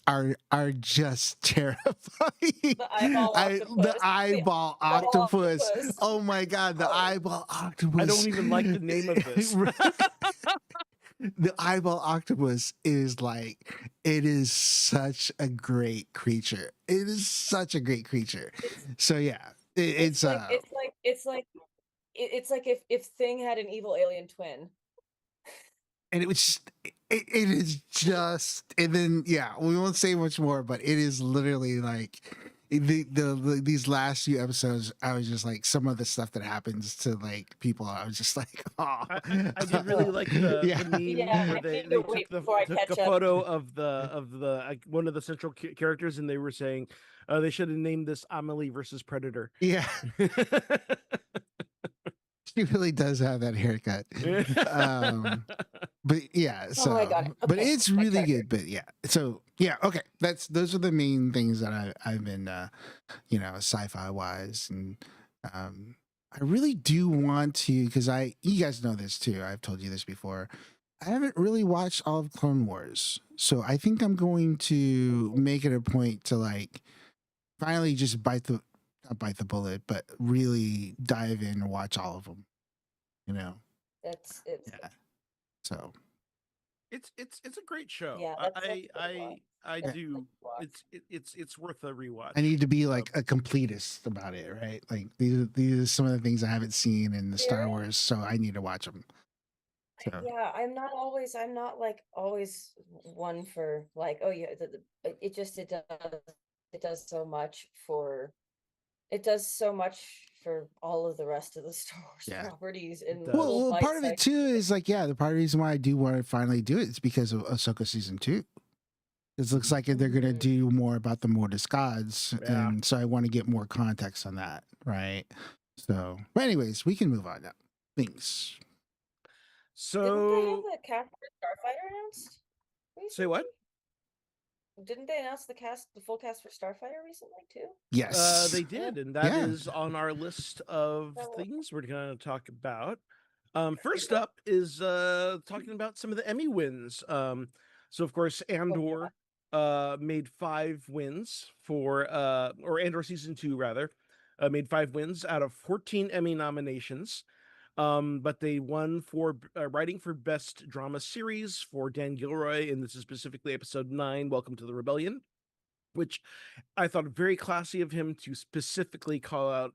Speaker 3: are just terrifying.
Speaker 2: The eyeball octopus.
Speaker 3: Oh my god, the eyeball octopus!
Speaker 1: I don't even like the name of this.
Speaker 3: The eyeball octopus is like, it is such a great creature. It is such a great creature. So yeah, it's
Speaker 2: like if Thing had an evil alien twin.
Speaker 3: And it was it is just, and then yeah, we won't say much more, but it is literally like these last few episodes, I was just like, some of the stuff that happens to like people, I was just like, oh.
Speaker 1: I did really like the meme where they took a photo of the one of the central characters, and they were saying they should have named this Amelie versus Predator.
Speaker 3: Yeah. She really does have that haircut. But yeah,
Speaker 2: Oh, I got
Speaker 3: so
Speaker 2: it.
Speaker 3: but
Speaker 2: Okay,
Speaker 3: it's
Speaker 2: I
Speaker 3: really
Speaker 2: got it.
Speaker 3: good. But yeah, so yeah, okay. Those are the main things that I've been sci-fi wise, and I really do want to, because you guys know this too. I've told you this before. I haven't really watched all of Clone Wars, so I think I'm going to make it a point to like finally just not bite the bullet, but really dive in and watch all of them. You know,
Speaker 2: It's
Speaker 3: yeah. So
Speaker 1: It's a great show.
Speaker 2: yeah, that's a good one.
Speaker 1: I
Speaker 2: That's a
Speaker 1: do.
Speaker 2: good watch.
Speaker 1: It's worth a rewatch.
Speaker 3: I need to be like a completist about it, right? Like these are some of the things I haven't seen in the Star
Speaker 2: Very
Speaker 3: Wars, so I need to watch them. So
Speaker 2: Yeah, I'm not like always one for like, oh yeah, it does so much for all of the rest of the Star Wars
Speaker 3: yeah.
Speaker 2: properties in
Speaker 1: does.
Speaker 2: little
Speaker 3: Well, part of it
Speaker 2: bite-sized
Speaker 3: too
Speaker 2: things.
Speaker 3: is like, yeah, the part of the reason why I do want to finally do it is because of Ahsoka season 2. It looks like they're gonna
Speaker 2: Mhm.
Speaker 3: do more about the Mortis gods,
Speaker 1: Yeah.
Speaker 3: and so I want to get more context on that, right? So, but anyways, we can move on now. Things.
Speaker 2: Didn't they have
Speaker 1: So
Speaker 2: the cast for Starfighter announced
Speaker 1: say
Speaker 2: recently?
Speaker 1: what?
Speaker 2: Didn't they announce the full cast for Starfighter recently too?
Speaker 3: Yes.
Speaker 1: They did, and that
Speaker 3: Yeah.
Speaker 1: is on our list of
Speaker 2: That wa-
Speaker 1: things we're going to talk about. First up is talking about some of the Emmy wins. So of course
Speaker 2: Oh yeah.
Speaker 1: Andor made 5 wins for or Andor season 2 rather, made 5 wins out of 14 Emmy nominations. But they won for writing for best drama series for Dan Gilroy, and this is specifically episode 9, Welcome to the Rebellion, which I thought very classy of him to specifically call out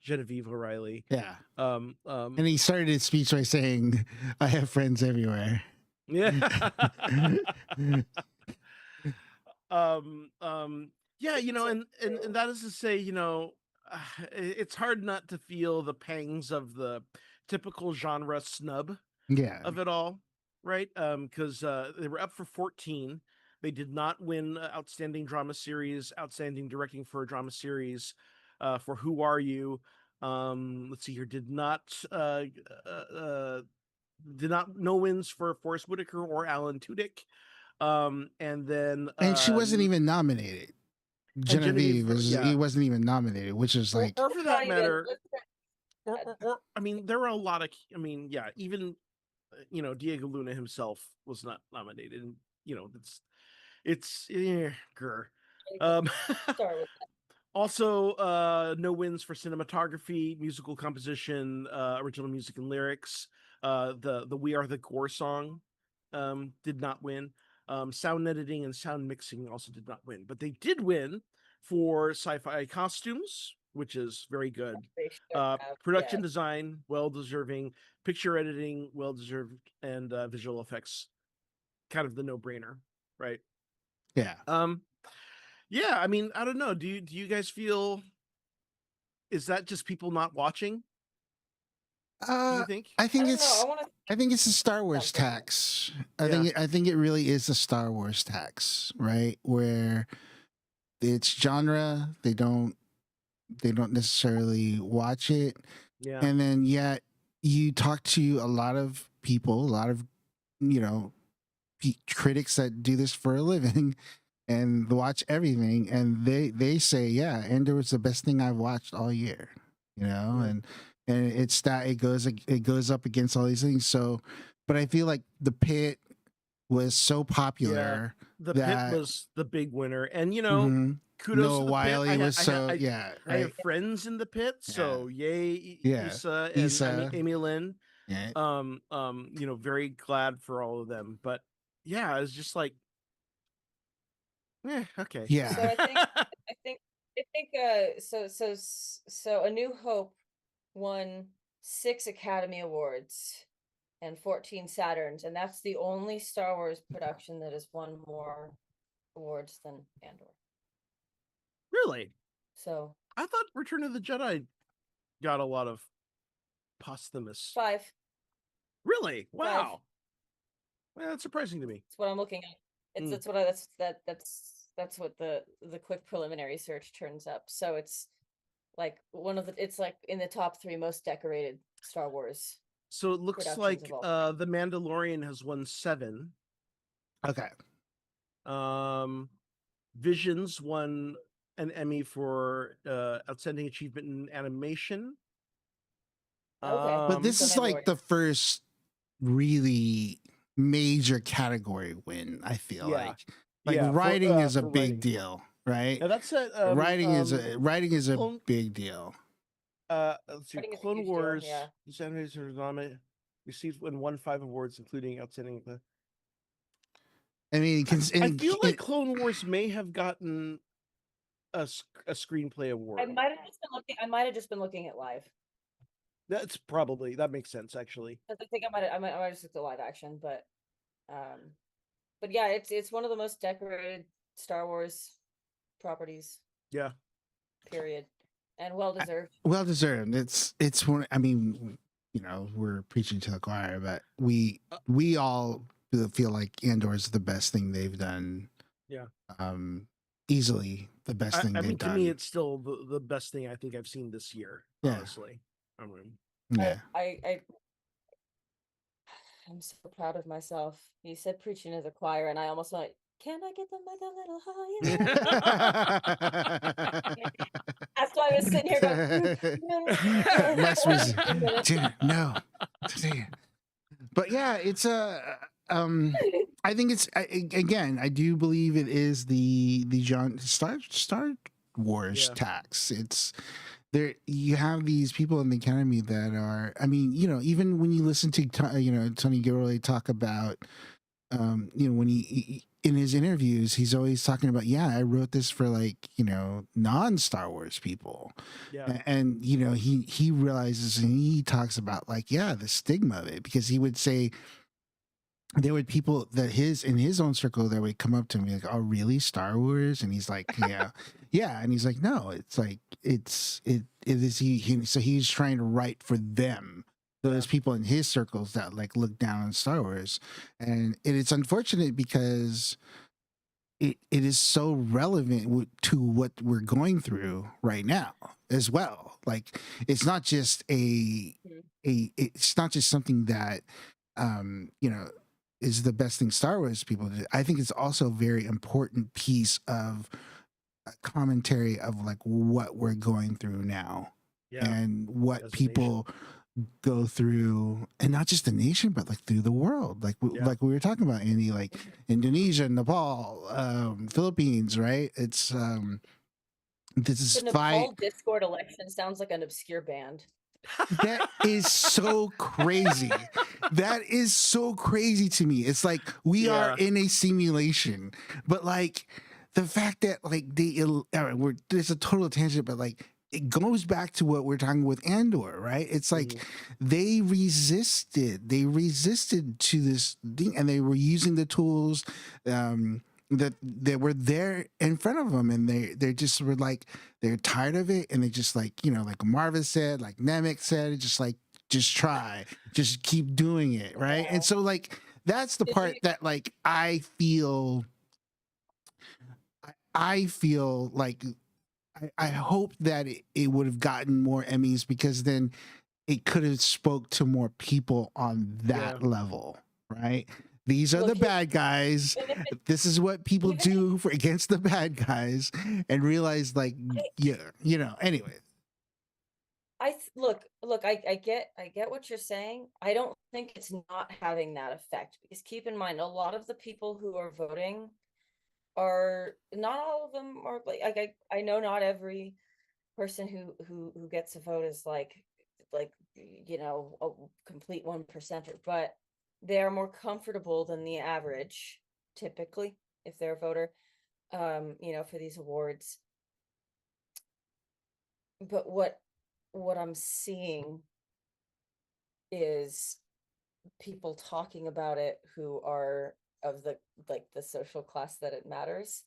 Speaker 1: Genevieve O'Reilly.
Speaker 3: Yeah.
Speaker 1: Um, um,
Speaker 3: And he started his speech by saying, "I have friends everywhere."
Speaker 1: yeah. um, um, yeah,
Speaker 2: So
Speaker 1: and that is to say, it's hard not to feel the pangs of the typical genre snub
Speaker 3: Yeah.
Speaker 1: of it all, right? Because they were up for 14. They did not win outstanding drama series, outstanding directing for a drama series for Who Are You? Let's see here. Uh, uh, did not no wins for Forrest Whitaker or Alan Tudyk. And then
Speaker 3: And she wasn't even nominated.
Speaker 1: and Genevieve,
Speaker 3: Genevieve was he
Speaker 1: yeah,
Speaker 3: wasn't even nominated, which is like,
Speaker 1: or for
Speaker 2: not
Speaker 1: that
Speaker 2: even
Speaker 1: matter, or I mean, there were a lot of, I mean, yeah, even Diego Luna himself was not nominated, and grr. Um,
Speaker 2: start with
Speaker 1: Also, no wins for cinematography, musical composition, original music and lyrics. The "We Are the Gore" song did not win. Sound editing and sound mixing also did not win, but they did win for sci-fi costumes, which is very good.
Speaker 2: they should have.
Speaker 1: Production
Speaker 2: Yes.
Speaker 1: design, well deserving. Picture editing, well deserved, and visual effects, kind of the no-brainer, right?
Speaker 3: yeah.
Speaker 1: Um, yeah, I mean, I don't know. Do you guys feel, is that just people not watching? Do you
Speaker 3: Uh,
Speaker 1: think?
Speaker 3: I
Speaker 2: I
Speaker 3: think
Speaker 2: don't know. I
Speaker 3: it's
Speaker 2: want to
Speaker 3: I think it's a Star Wars
Speaker 2: something.
Speaker 3: tax.
Speaker 1: Yeah.
Speaker 3: I think it really is a Star Wars tax, right? Where it's genre, they don't necessarily watch it,
Speaker 1: Yeah.
Speaker 3: and then yet you talk to a lot of people, a lot of you know critics that do this for a living and watch everything, and they say, yeah, Ender was the best thing I've watched all year,
Speaker 1: Yeah.
Speaker 3: and it's that it goes up against all these things. So, but I feel like the pit was so
Speaker 1: Yeah.
Speaker 3: popular
Speaker 1: The Pit
Speaker 3: that
Speaker 1: was the big winner, and
Speaker 3: mhm,
Speaker 1: kudos
Speaker 3: Noah
Speaker 1: to the Pit.
Speaker 3: Wiley was so yeah
Speaker 1: I have
Speaker 3: right
Speaker 1: friends in the Pit,
Speaker 3: yeah
Speaker 1: so yay,
Speaker 3: yeah
Speaker 1: Issa and
Speaker 3: Issa
Speaker 1: Amy Lynn.
Speaker 3: yeah
Speaker 1: Very glad for all of them, but yeah, it's just like, okay.
Speaker 2: So
Speaker 3: yeah
Speaker 2: so A New Hope won 6 Academy Awards and 14 Saturns, and that's the only Star Wars production that has won more awards than Andor.
Speaker 1: Really,
Speaker 2: So
Speaker 1: I thought Return of the Jedi got a lot of posthumous.
Speaker 2: 5.
Speaker 1: Really,
Speaker 2: 5.
Speaker 1: wow. Well, that's surprising to me.
Speaker 2: That's what I'm looking at. It's
Speaker 1: Mm.
Speaker 2: that's what I that's what the quick preliminary search turns up. So it's like it's like in the top 3 most decorated Star Wars
Speaker 1: So it looks
Speaker 2: productions
Speaker 1: like
Speaker 2: of all time.
Speaker 1: The Mandalorian has won 7.
Speaker 3: Okay.
Speaker 1: Visions won an Emmy for outstanding achievement in animation.
Speaker 2: Okay.
Speaker 3: But this
Speaker 2: So
Speaker 3: is like
Speaker 2: Mandalorian.
Speaker 3: the first really major category win, I feel
Speaker 1: Yeah.
Speaker 3: like
Speaker 1: Yeah,
Speaker 3: writing is a
Speaker 1: for
Speaker 3: big
Speaker 1: writing.
Speaker 3: deal, right?
Speaker 1: Now that's a
Speaker 3: Writing is a
Speaker 1: Clone,
Speaker 3: big deal.
Speaker 1: let's see,
Speaker 2: Writing is a
Speaker 1: Clone
Speaker 2: huge deal,
Speaker 1: Wars.
Speaker 2: yeah.
Speaker 1: This animation was nominated, received and won 5 awards, including outstanding.
Speaker 3: I mean,
Speaker 1: I feel like Clone Wars may have gotten a screenplay award.
Speaker 2: I might have just been looking. I might have just been looking at live.
Speaker 1: That's probably that makes sense actually.
Speaker 2: Because I think I might have just looked at live action, but yeah, it's one of the most decorated Star Wars properties.
Speaker 1: Yeah.
Speaker 2: Period, and well deserved.
Speaker 3: Well deserved. It's one. I mean, you know, we're preaching to the choir, but we all feel like Andor is the best thing they've done.
Speaker 1: Yeah.
Speaker 3: Easily the best thing
Speaker 1: I
Speaker 3: they've
Speaker 1: mean, to
Speaker 3: done.
Speaker 1: me, it's still the best thing I think I've seen this year.
Speaker 3: Yeah.
Speaker 1: Honestly, I mean,
Speaker 3: Yeah.
Speaker 2: I'm so proud of myself. You said preaching to the choir, and I almost went, can I get the mic a little higher? That's why I was sitting here going,
Speaker 3: Lex was, dude, no. But yeah, it's I think it's again, I do believe it is the Star Wars
Speaker 1: Yeah.
Speaker 3: tax. It's there. You have these people in the academy that are. I mean, you know, even when you listen to Tony Gilroy talk about, you know, when he in his interviews, he's always talking about, yeah, I wrote this for like, you know, non-Star Wars people.
Speaker 1: Yeah.
Speaker 3: And you know, he realizes and he talks about like, yeah, the stigma of it, because he would say there were people that in his own circle that would come up to me like, oh really, Star Wars? And he's like, yeah. Yeah. And he's like, no, it's like it is he so he's trying to write for them, those people in his circles that like look down on Star Wars. And it's unfortunate because it is so relevant to what we're going through right now as well. Like it's not just it's not just something that you know, is the best thing Star Wars people do. I think it's also a very important piece of a commentary of like what we're going through now, and what people go through, and not just the nation, but like through the world. Like like we were talking about, Andy, like Indonesia, Nepal, Philippines, right? It's this is
Speaker 2: the Nepal Discord election sounds like an obscure band.
Speaker 3: That is so crazy. That is so crazy to me. It's like we are in a simulation, but like the fact that like there's a total tangent, but like it goes back to what we're talking with Andor, right? It's like they resisted to this thing, and they were using the tools that were there in front of them, and they just were like, they're tired of it, and they just like, you know, like Marva said, like Nemec said, just try, just keep doing it, right? And so like that's the part that like I feel like I hope that it would have gotten more Emmys, because then it could have spoke to more people on that level, right? These are the bad guys. This is what people do against the bad guys, and realize like, yeah, you know, anyway.
Speaker 2: Look, I get what you're saying. I don't think it's not having that effect, because keep in mind, a lot of the people who are voting are, not all of them are like I know not every person who gets a vote is like you know, a complete 1%er, but they're more comfortable than the average, typically, if they're a voter, you know, for these awards. But what I'm seeing is people talking about it who are of the social class that it matters,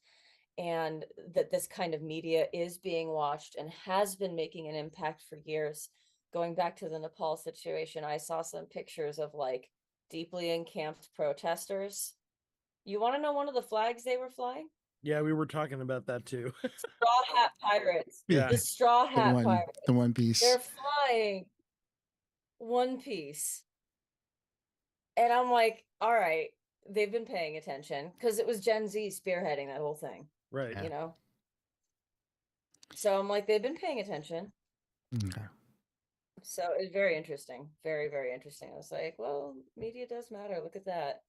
Speaker 2: and that this kind of media is being watched and has been making an impact for years. Going back to the Nepal situation, I saw some pictures of like deeply encamped protesters. You want to know one of the flags they were flying?
Speaker 1: Yeah, we were talking about that too.
Speaker 2: Straw Hat Pirates.
Speaker 3: Yeah.
Speaker 2: The Straw Hat Pirates.
Speaker 3: The One Piece.
Speaker 2: They're flying One Piece. And I'm like, all right, they've been paying attention because it was Gen Z spearheading that whole thing,
Speaker 1: Right.
Speaker 2: you know? So I'm like, they've been paying attention.
Speaker 3: Okay.
Speaker 2: So it's very interesting. Very, very interesting. I was like, well, media does matter. Look at that.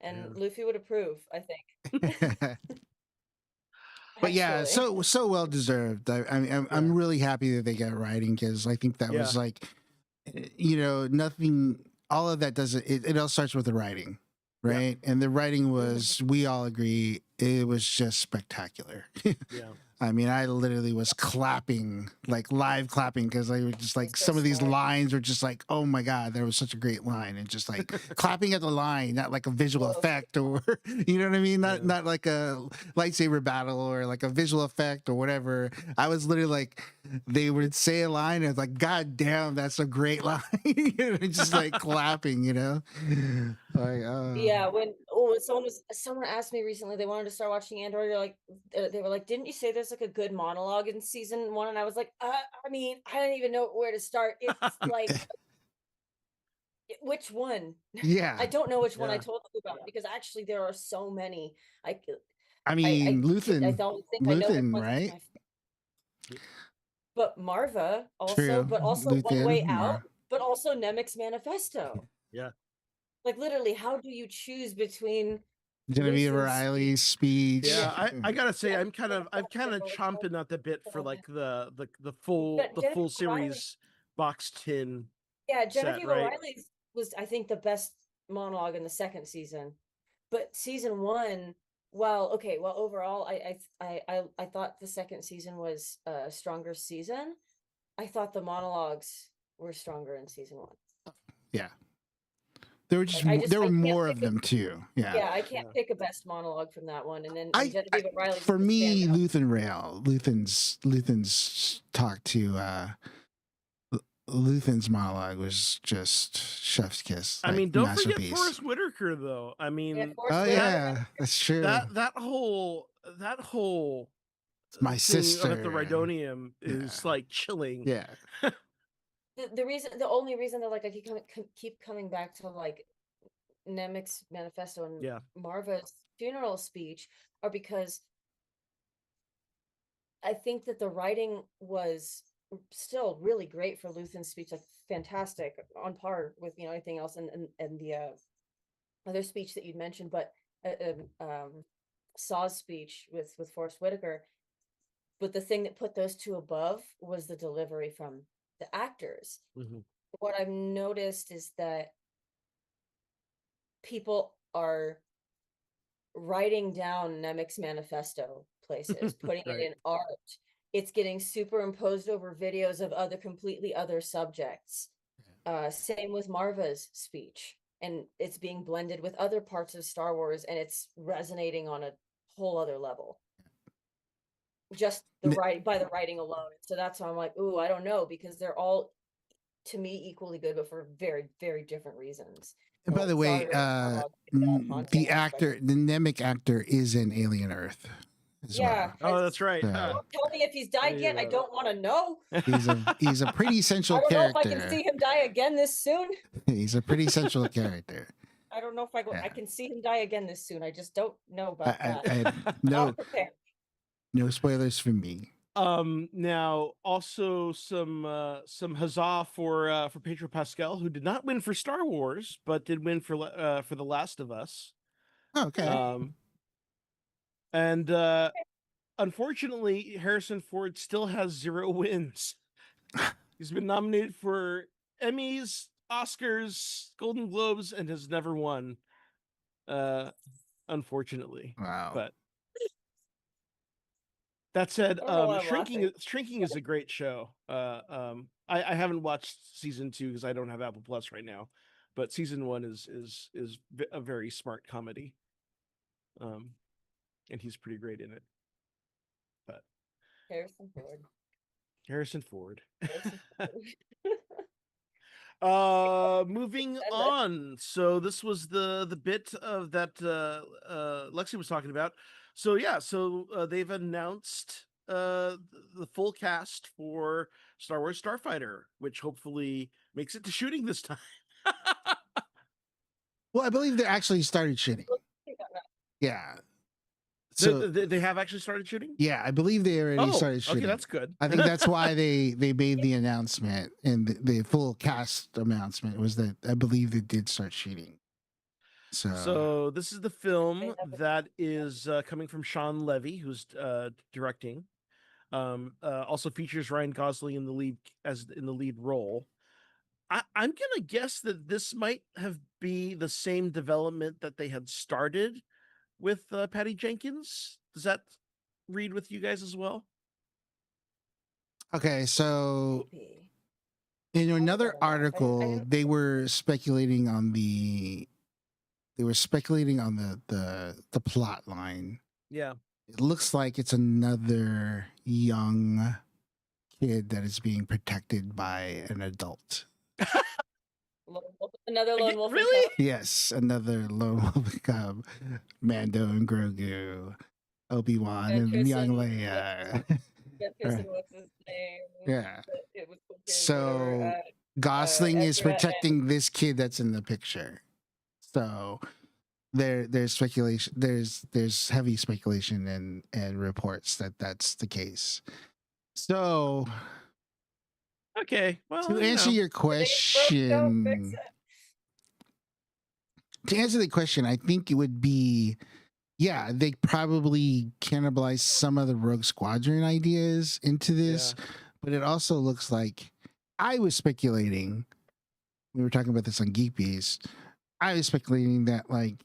Speaker 2: And
Speaker 1: Yeah.
Speaker 2: Luffy would approve, I think.
Speaker 3: But yeah,
Speaker 2: Actually.
Speaker 3: so well deserved. I mean, I'm
Speaker 1: Yeah.
Speaker 3: really happy that they got writing because I think that
Speaker 1: Yeah.
Speaker 3: was like, nothing. All of that doesn't. It all starts with the writing,
Speaker 1: Yeah.
Speaker 3: right? And the writing was, we all agree, it was just spectacular.
Speaker 1: Yeah.
Speaker 3: I mean, I literally was clapping, like live clapping, because I was just like,
Speaker 2: That's so
Speaker 3: some of these
Speaker 2: smart.
Speaker 3: lines were just like, oh my God, that was such a great line. And just like clapping at the line, not like a visual
Speaker 2: Whoa.
Speaker 3: effect or, you know what I mean? Not,
Speaker 1: Yeah.
Speaker 3: not like a lightsaber battle or like a visual effect or whatever. I was literally like, they would say a line and it's like, God damn, that's a great line. Just like clapping, Like,
Speaker 2: Yeah, when someone asked me recently, they wanted to start watching Andor. You're like, they were like, didn't you say there's like a good monologue in season 1? And I was like, I mean, I don't even know where to start. It's like, which one?
Speaker 3: yeah.
Speaker 2: I don't know which one I
Speaker 1: Yeah.
Speaker 2: told you about because actually there are so many. I
Speaker 3: I mean,
Speaker 2: I don't think I know which
Speaker 3: Luthen,
Speaker 2: one's
Speaker 3: right?
Speaker 2: but Marva also,
Speaker 3: True.
Speaker 2: but also One Way
Speaker 3: Luthen,
Speaker 2: Out, but also Nemec's Manifesto.
Speaker 1: Yeah.
Speaker 2: Like literally, how do you choose between
Speaker 3: Genevieve
Speaker 2: Luthen's
Speaker 3: Riley's speech.
Speaker 1: Yeah, I gotta say,
Speaker 2: Yeah.
Speaker 1: I'm kind of I've kind of chomping at the bit for like the full
Speaker 2: Genevieve O'Reilly,
Speaker 1: series box tin
Speaker 2: yeah,
Speaker 1: set,
Speaker 2: Genevieve
Speaker 1: right?
Speaker 2: O'Reilly was, I think, the best monologue in the second season. But season 1, well, overall, I thought the second season was a stronger season. I thought the monologues were stronger in season 1.
Speaker 3: Yeah. There were just
Speaker 2: Like,
Speaker 3: there
Speaker 2: I
Speaker 3: were
Speaker 2: can't
Speaker 3: more of
Speaker 2: pick a,
Speaker 3: them too. Yeah.
Speaker 2: yeah, I can't
Speaker 1: Yeah.
Speaker 2: pick a best monologue from that one. And then
Speaker 3: I
Speaker 2: Genevieve O'Reilly
Speaker 3: for
Speaker 2: was the
Speaker 3: me,
Speaker 2: standout.
Speaker 3: Luthen's talk to Luthen's monologue was just chef's kiss.
Speaker 1: I
Speaker 3: Like,
Speaker 1: mean, don't forget
Speaker 3: masterpiece.
Speaker 1: Forrest Whitaker, though. I
Speaker 2: Yeah,
Speaker 1: mean,
Speaker 3: Oh
Speaker 2: Forrest
Speaker 3: yeah, that's true.
Speaker 1: that whole
Speaker 3: My
Speaker 1: thing about the
Speaker 3: sister.
Speaker 1: Rhydonium is
Speaker 3: Yeah.
Speaker 1: like chilling.
Speaker 3: Yeah.
Speaker 2: the only reason that like I keep coming back to like Nemec's manifesto and
Speaker 1: Yeah.
Speaker 2: Marva's funeral speech are because I think that the writing was still really great for Luthen's speech, like fantastic, on par with anything else, and the other speech that you'd mentioned, but Saw's speech with Forrest Whitaker. But the thing that put those two above was the delivery from the actors.
Speaker 1: Mm-hmm.
Speaker 2: What I've noticed is that people are writing down Nemec's manifesto places, putting
Speaker 1: Right.
Speaker 2: it in art. It's getting superimposed over videos of completely other subjects. Same with Marva's speech, and it's being blended with other parts of Star Wars, and it's resonating on a whole other level. Just the by the writing alone. So that's why I'm like, ooh, I don't know, because they're all, to me, equally good, but for very, very different reasons.
Speaker 3: And by the way, the actor, the Nemec actor, is in Alien Earth as
Speaker 2: yeah.
Speaker 3: well.
Speaker 1: Oh, that's right.
Speaker 3: So,
Speaker 2: Don't tell me if he's died yet. I don't want to know.
Speaker 3: he's a pretty central
Speaker 2: I don't know if I
Speaker 3: character.
Speaker 2: can see him die again this soon.
Speaker 3: He's a pretty central character.
Speaker 2: I don't know if I can see him die again this soon. I just don't know about that.
Speaker 3: No,
Speaker 2: prepared.
Speaker 3: no spoilers from me.
Speaker 1: Now also some huzzah for Pedro Pascal, who did not win for Star Wars, but did win for The Last of Us.
Speaker 3: Oh, okay.
Speaker 1: And unfortunately, Harrison Ford still has 0 wins. He's been nominated for Emmys, Oscars, Golden Globes, and has never won. Unfortunately.
Speaker 3: Wow.
Speaker 1: But that said, Shrinking is a great show. I haven't watched season 2 because I don't have Apple Plus right now, but season 1 is a very smart comedy. And he's pretty great in it. But
Speaker 2: Harrison Ford.
Speaker 1: Harrison Ford. Moving on. So this was the bit of that Lexi was talking about. So yeah, they've announced the full cast for Star Wars Starfighter, which hopefully makes it to shooting this time.
Speaker 3: Well, I believe they actually started shooting. Yeah. So
Speaker 1: They have actually started shooting.
Speaker 3: yeah, I believe they already started shooting.
Speaker 1: Okay, that's good.
Speaker 3: I think that's why they made the announcement, and the full cast announcement was that I believe they did start shooting.
Speaker 1: So this is the film that is coming from Sean Levy, who's directing. Also features Ryan Gosling in the lead role. I'm gonna guess that this might have be the same development that they had started with Patty Jenkins. Does that read with you guys as well?
Speaker 3: Okay, so
Speaker 2: Maybe.
Speaker 3: in another
Speaker 2: know. I
Speaker 3: article,
Speaker 2: didn't-
Speaker 3: they were speculating on the plot line.
Speaker 1: Yeah.
Speaker 3: It looks like it's another young kid that is being protected by an adult.
Speaker 2: Another lone wolf.
Speaker 1: Really?
Speaker 3: Yes, another lone wolf cub, Mando and Grogu, Obi-Wan and young Leia.
Speaker 2: What's his name?
Speaker 3: Yeah.
Speaker 2: It was
Speaker 3: So Gosling is
Speaker 2: Ezra
Speaker 3: protecting this kid that's in the picture. So there's speculation. There's heavy speculation and reports that that's the case. So
Speaker 1: Okay. Well,
Speaker 3: to answer your question, I think it would be, yeah, they probably cannibalize some of the Rogue Squadron ideas into this, but it also looks like, I was speculating, we were talking about this on Geek Beast, I was speculating that like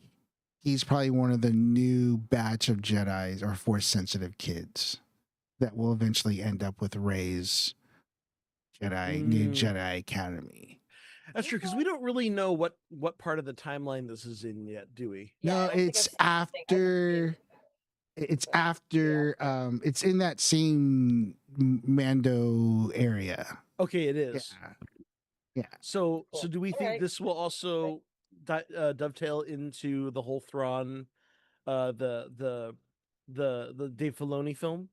Speaker 3: he's probably one of the new batch of Jedis or Force sensitive kids that will eventually end up with Rey's new Jedi Academy.
Speaker 1: That's true, because we don't really know what part of the timeline this is in yet, do we?
Speaker 3: No, it's after. It's after. It's in that same Mando area.
Speaker 1: Okay, it is.
Speaker 3: Yeah.
Speaker 1: So do we think this will also dovetail into the whole Thrawn, the Dave Filoni film?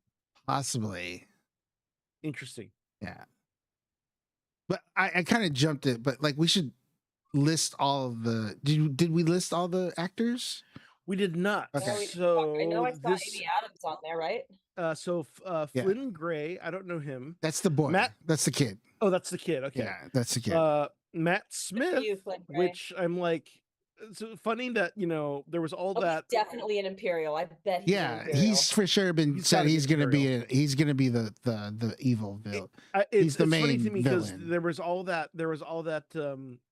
Speaker 3: Possibly.
Speaker 1: Interesting.
Speaker 3: Yeah. But I kind of jumped it, but like we should list all of the. Did we list all the actors?
Speaker 1: We did not.
Speaker 3: Okay.
Speaker 1: So
Speaker 2: I know I saw Amy Adams on there, right?
Speaker 1: Flynn Gray, I don't know him.
Speaker 3: That's the boy. That's the kid.
Speaker 1: Oh, that's the kid. Okay.
Speaker 3: Yeah, that's the kid.
Speaker 1: Matt Smith, which I'm like, it's funny that there was all that.
Speaker 2: He's definitely an Imperial. I bet.
Speaker 3: He's for sure been said he's gonna be the evil villain. He's the main
Speaker 1: funny to me because
Speaker 3: villain.
Speaker 1: there was all that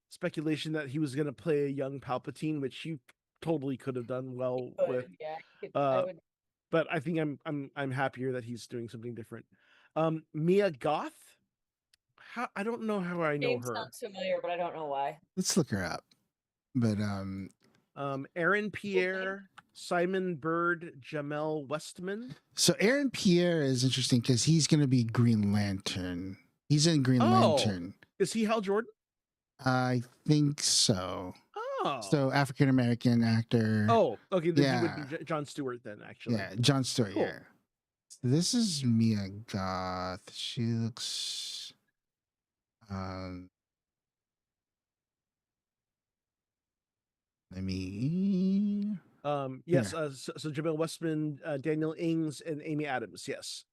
Speaker 1: speculation that he was gonna play a young Palpatine, which you totally could have done well with.
Speaker 2: Yeah,
Speaker 1: but I think I'm happier that he's doing something different. Mia Goth. I don't know how I know her.
Speaker 2: Sounds familiar, but I don't know why.
Speaker 3: Let's look her up. But
Speaker 1: Aaron Pierre, Simon Bird, Jamel Westman.
Speaker 3: So Aaron Pierre is interesting because he's going to be Green Lantern. He's in Green Lantern.
Speaker 1: Is he Hal Jordan?
Speaker 3: I think so.
Speaker 1: Oh.
Speaker 3: So African American actor.
Speaker 1: Oh, okay. Then he would be Jon Stewart then, actually.
Speaker 3: Yeah, Jon Stewart.
Speaker 1: Cool.
Speaker 3: Yeah. So this is Mia Goth. She looks. Let me.
Speaker 1: Yes. So Jamel Westman, Daniel Ings, and Amy Adams. Yes.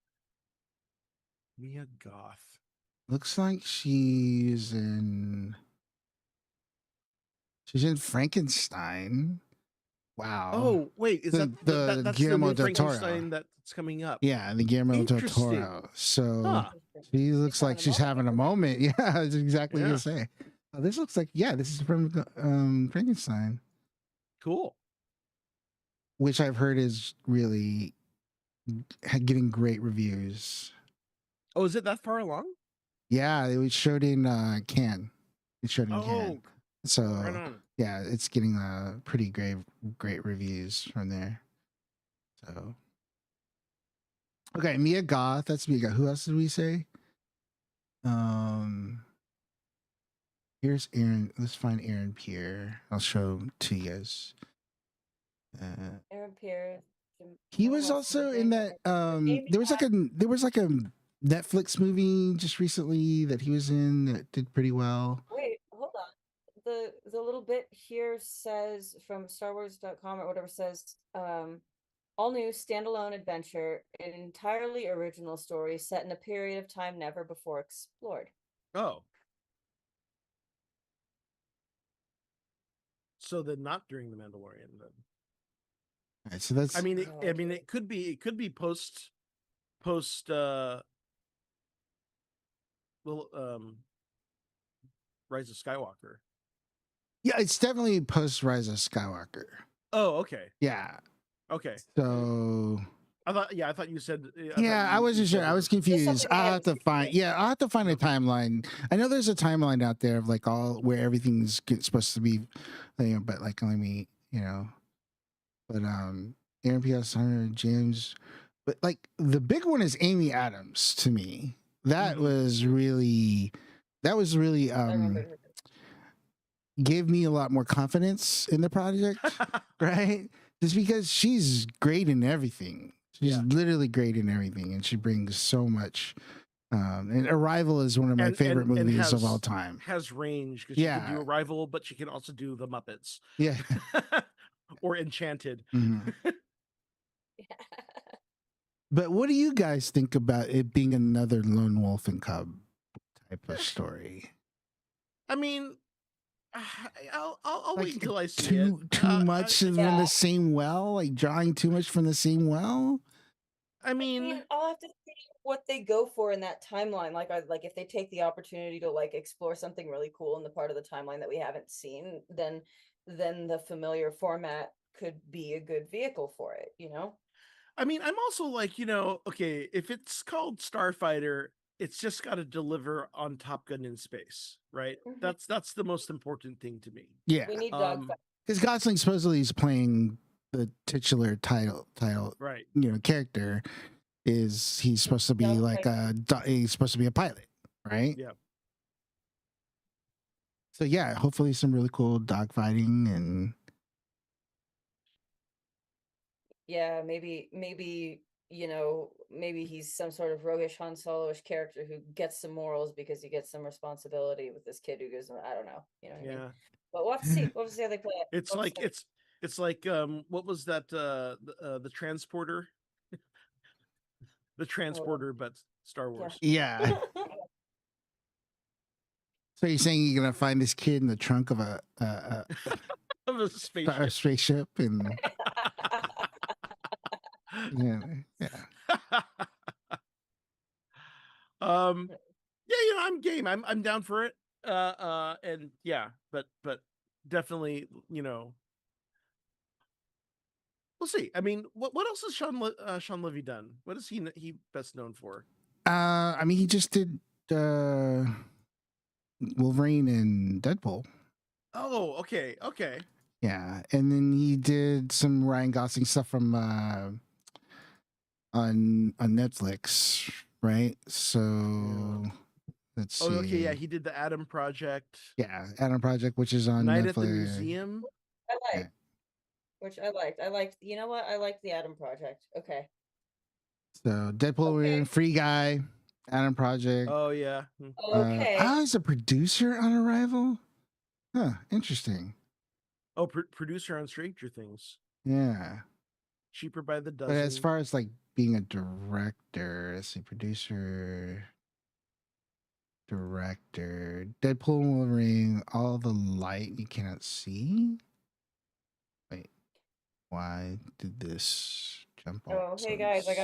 Speaker 1: Mia Goth.
Speaker 3: Looks like she's in Frankenstein. Wow.
Speaker 1: Oh wait, is that's
Speaker 3: Guillermo
Speaker 1: the
Speaker 3: del Toro
Speaker 1: Frankenstein that's coming up?
Speaker 3: Yeah, the Guillermo del Toro. So she looks like she's having a moment. Yeah, that's exactly what you say. Oh, this looks like this is from Frankenstein.
Speaker 1: Cool.
Speaker 3: Which I've heard is really getting great reviews.
Speaker 1: Oh, is it that far along?
Speaker 3: Yeah, it was showed in Cannes. It showed in Cannes. So
Speaker 1: right on.
Speaker 3: Yeah, it's getting pretty great reviews from there. So okay, Mia Goth. That's Mia Goth. Who else did we say? Here's Aaron. Let's find Aaron Pierre. I'll show to you guys.
Speaker 2: Aaron Pierre.
Speaker 3: He was also in that. There was like a Netflix movie just recently that he was in that did pretty well.
Speaker 2: Wait, hold on. The the little bit here says from StarWars.com or whatever says, all new standalone adventure, an entirely original story set in a period of time never before explored.
Speaker 1: Oh. So then not during the Mandalorian then.
Speaker 3: All right, so that's
Speaker 1: I mean,
Speaker 2: Oh,
Speaker 1: it could be post well Rise of Skywalker.
Speaker 3: yeah, it's definitely post Rise of Skywalker.
Speaker 1: Oh, okay.
Speaker 3: Yeah.
Speaker 1: Okay.
Speaker 3: So
Speaker 1: I thought you said
Speaker 3: yeah, I wasn't sure. I was confused.
Speaker 2: something I
Speaker 3: I'll have
Speaker 2: haven't
Speaker 3: to
Speaker 2: seen
Speaker 3: find.
Speaker 2: yet.
Speaker 3: Yeah, I'll have to find a
Speaker 1: Okay.
Speaker 3: timeline. I know there's a timeline out there of like all where everything's supposed to be, but like let me, but Aaron P.S. Hunter, James, but like the big one is Amy Adams to me. That
Speaker 1: Mhm.
Speaker 3: was really,
Speaker 2: I remember her.
Speaker 3: gave me a lot more confidence in the project, right? Just because she's great in everything. She's
Speaker 1: Yeah.
Speaker 3: literally great in everything, and she brings so much. And Arrival is one of my favorite movies of all time.
Speaker 1: Has range because she can do
Speaker 3: Yeah.
Speaker 1: Arrival, but she can also do the Muppets.
Speaker 3: Yeah.
Speaker 1: Or Enchanted.
Speaker 3: Mhm. But what do you guys think about it being another Lone Wolf and Cub type of story?
Speaker 1: I mean, I'll
Speaker 3: Like
Speaker 1: wait until I see it.
Speaker 3: too much from
Speaker 2: Yeah.
Speaker 3: the same well, like drawing too much from the same well.
Speaker 1: I
Speaker 2: I
Speaker 1: mean,
Speaker 2: mean, I'll have to see what they go for in that timeline. Like, if they take the opportunity to like explore something really cool in the part of the timeline that we haven't seen, then the familiar format could be a good vehicle for it.
Speaker 1: I'm also like, okay, if it's called Starfighter, it's just got to deliver on Top Gun in space, right?
Speaker 2: Mhm.
Speaker 1: That's the most important thing to me.
Speaker 3: Yeah,
Speaker 2: We need
Speaker 1: Um,
Speaker 2: dogfight.
Speaker 3: because Gosling supposedly is playing the titular title,
Speaker 1: right.
Speaker 3: character. Is he's supposed to be like he's supposed to be a pilot, right?
Speaker 1: Yeah.
Speaker 3: So yeah, hopefully some really cool dogfighting and
Speaker 2: Yeah, maybe maybe he's some sort of roguish Han Solo-ish character who gets some morals because he gets some responsibility with this kid who gives him, I don't know, you know what I mean?
Speaker 1: Yeah.
Speaker 2: But we'll have to see. We'll have to see how they play it.
Speaker 1: It's
Speaker 2: We'll have
Speaker 1: like
Speaker 2: to see.
Speaker 1: it's like what was that the transporter? The
Speaker 2: Oh,
Speaker 1: transporter but Star
Speaker 2: yeah.
Speaker 1: Wars.
Speaker 3: yeah. So you're saying you're gonna find this kid in the trunk of a
Speaker 1: Of a spaceship.
Speaker 3: spaceship and yeah.
Speaker 1: Yeah, I'm game. I'm down for it. And yeah, but definitely, we'll see. I mean, what else has Sean Levy done? What is he best known for?
Speaker 3: I mean, he just did Wolverine and Deadpool.
Speaker 1: Oh, okay.
Speaker 3: Yeah, and then he did some Ryan Gosling stuff from on Netflix, right? So let's see.
Speaker 1: Oh, okay, yeah, he did the Adam Project.
Speaker 3: Yeah, Adam Project, which is on
Speaker 1: Night
Speaker 3: Netflix.
Speaker 1: at the Museum.
Speaker 2: I
Speaker 3: Yeah.
Speaker 2: like, which I liked. You know what? I liked the Adam Project. Okay.
Speaker 3: So Deadpool,
Speaker 2: Okay.
Speaker 3: Free Guy, Adam Project.
Speaker 1: Oh yeah.
Speaker 2: Okay.
Speaker 3: I was a producer on Arrival. Huh, interesting.
Speaker 1: Oh, producer on Stranger Things.
Speaker 3: Yeah.
Speaker 1: Cheaper by the dozen.
Speaker 3: But as far as like being a director, let's see, producer, director, Deadpool and Wolverine, all the light you cannot see. Wait, why did this jump on?
Speaker 2: Oh, hey guys, I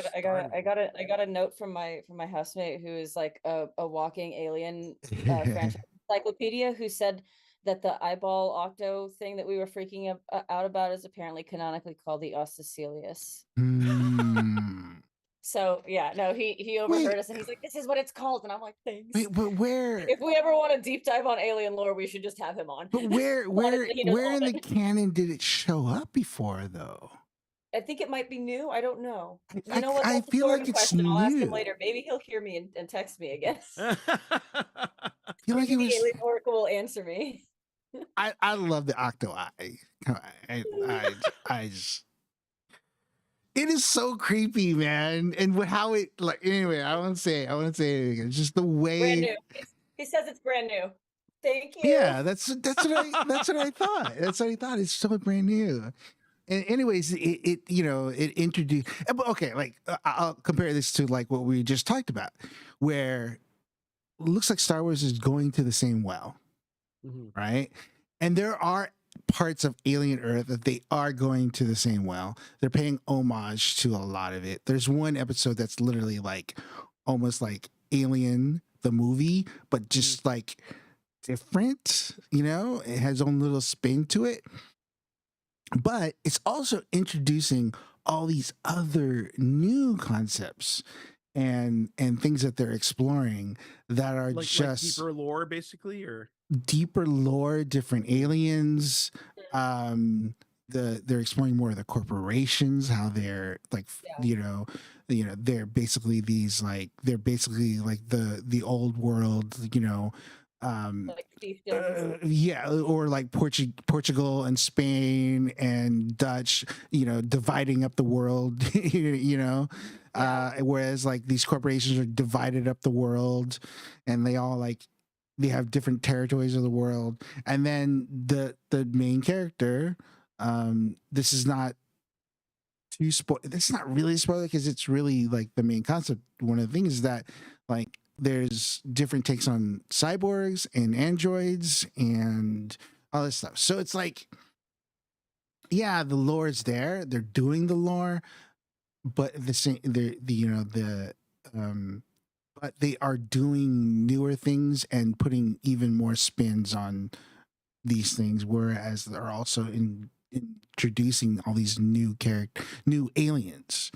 Speaker 2: got a note from my housemate who is like a walking alien franchise encyclopedia, who said that the eyeball octo thing that we were freaking out about is apparently canonically called the Ossicilius. So yeah, no, he overheard us and he's like, "This is what it's called," and I'm like, "Thanks."
Speaker 3: Wait, but where?
Speaker 2: If we ever want to deep dive on alien lore, we should just have him on.
Speaker 3: But where
Speaker 2: Honestly, he knows
Speaker 3: where
Speaker 2: all
Speaker 3: in
Speaker 2: of
Speaker 3: the
Speaker 2: it.
Speaker 3: canon did it show up before though?
Speaker 2: I think it might be new. I don't know.
Speaker 3: I-
Speaker 2: You know what?
Speaker 3: I
Speaker 2: That's a
Speaker 3: feel like
Speaker 2: Jordan
Speaker 3: it's
Speaker 2: question. I'll ask him
Speaker 3: new.
Speaker 2: later. Maybe he'll hear me and text me again.
Speaker 3: I feel like
Speaker 2: Maybe
Speaker 3: it
Speaker 2: the
Speaker 3: was.
Speaker 2: alien oracle will answer me.
Speaker 3: I love the octo eye. I just. It is so creepy, man, and how it like. Anyway, I won't say anything. It's just the
Speaker 2: Brand
Speaker 3: way.
Speaker 2: new. He says it's brand new. Thank you.
Speaker 3: Yeah, that's what I thought. That's what I thought. It's so brand new. And anyways, it it introduced. Okay, like I'll compare this to like what we just talked about, where it looks like Star Wars is going to the same well,
Speaker 1: Mhm.
Speaker 3: right? And there are parts of Alien Earth that they are going to the same well. They're paying homage to a lot of it. There's one episode that's literally like almost like Alien the movie, but just like different, it has own little spin to it. But it's also introducing all these other new concepts and things that they're exploring that are
Speaker 1: Like
Speaker 3: just
Speaker 1: deeper lore, basically, or
Speaker 3: deeper lore, different aliens. Um, they're exploring more of the corporations, how they're like,
Speaker 2: Yeah.
Speaker 3: they're basically they're basically like the old world,
Speaker 2: Like fiefdoms.
Speaker 3: yeah, or like Portugal and Spain and Dutch, dividing up the world, whereas like these corporations are divided up the world, and they have different territories of the world, and then the main character, this is not too spoil. That's not really a spoiler because it's really like the main concept. One of the things is that like there's different takes on cyborgs and androids and all this stuff. So it's like, yeah, the lore is there. They're doing the lore, but the same, um, but they are doing newer things and putting even more spins on these things, whereas they're also introducing all these new aliens.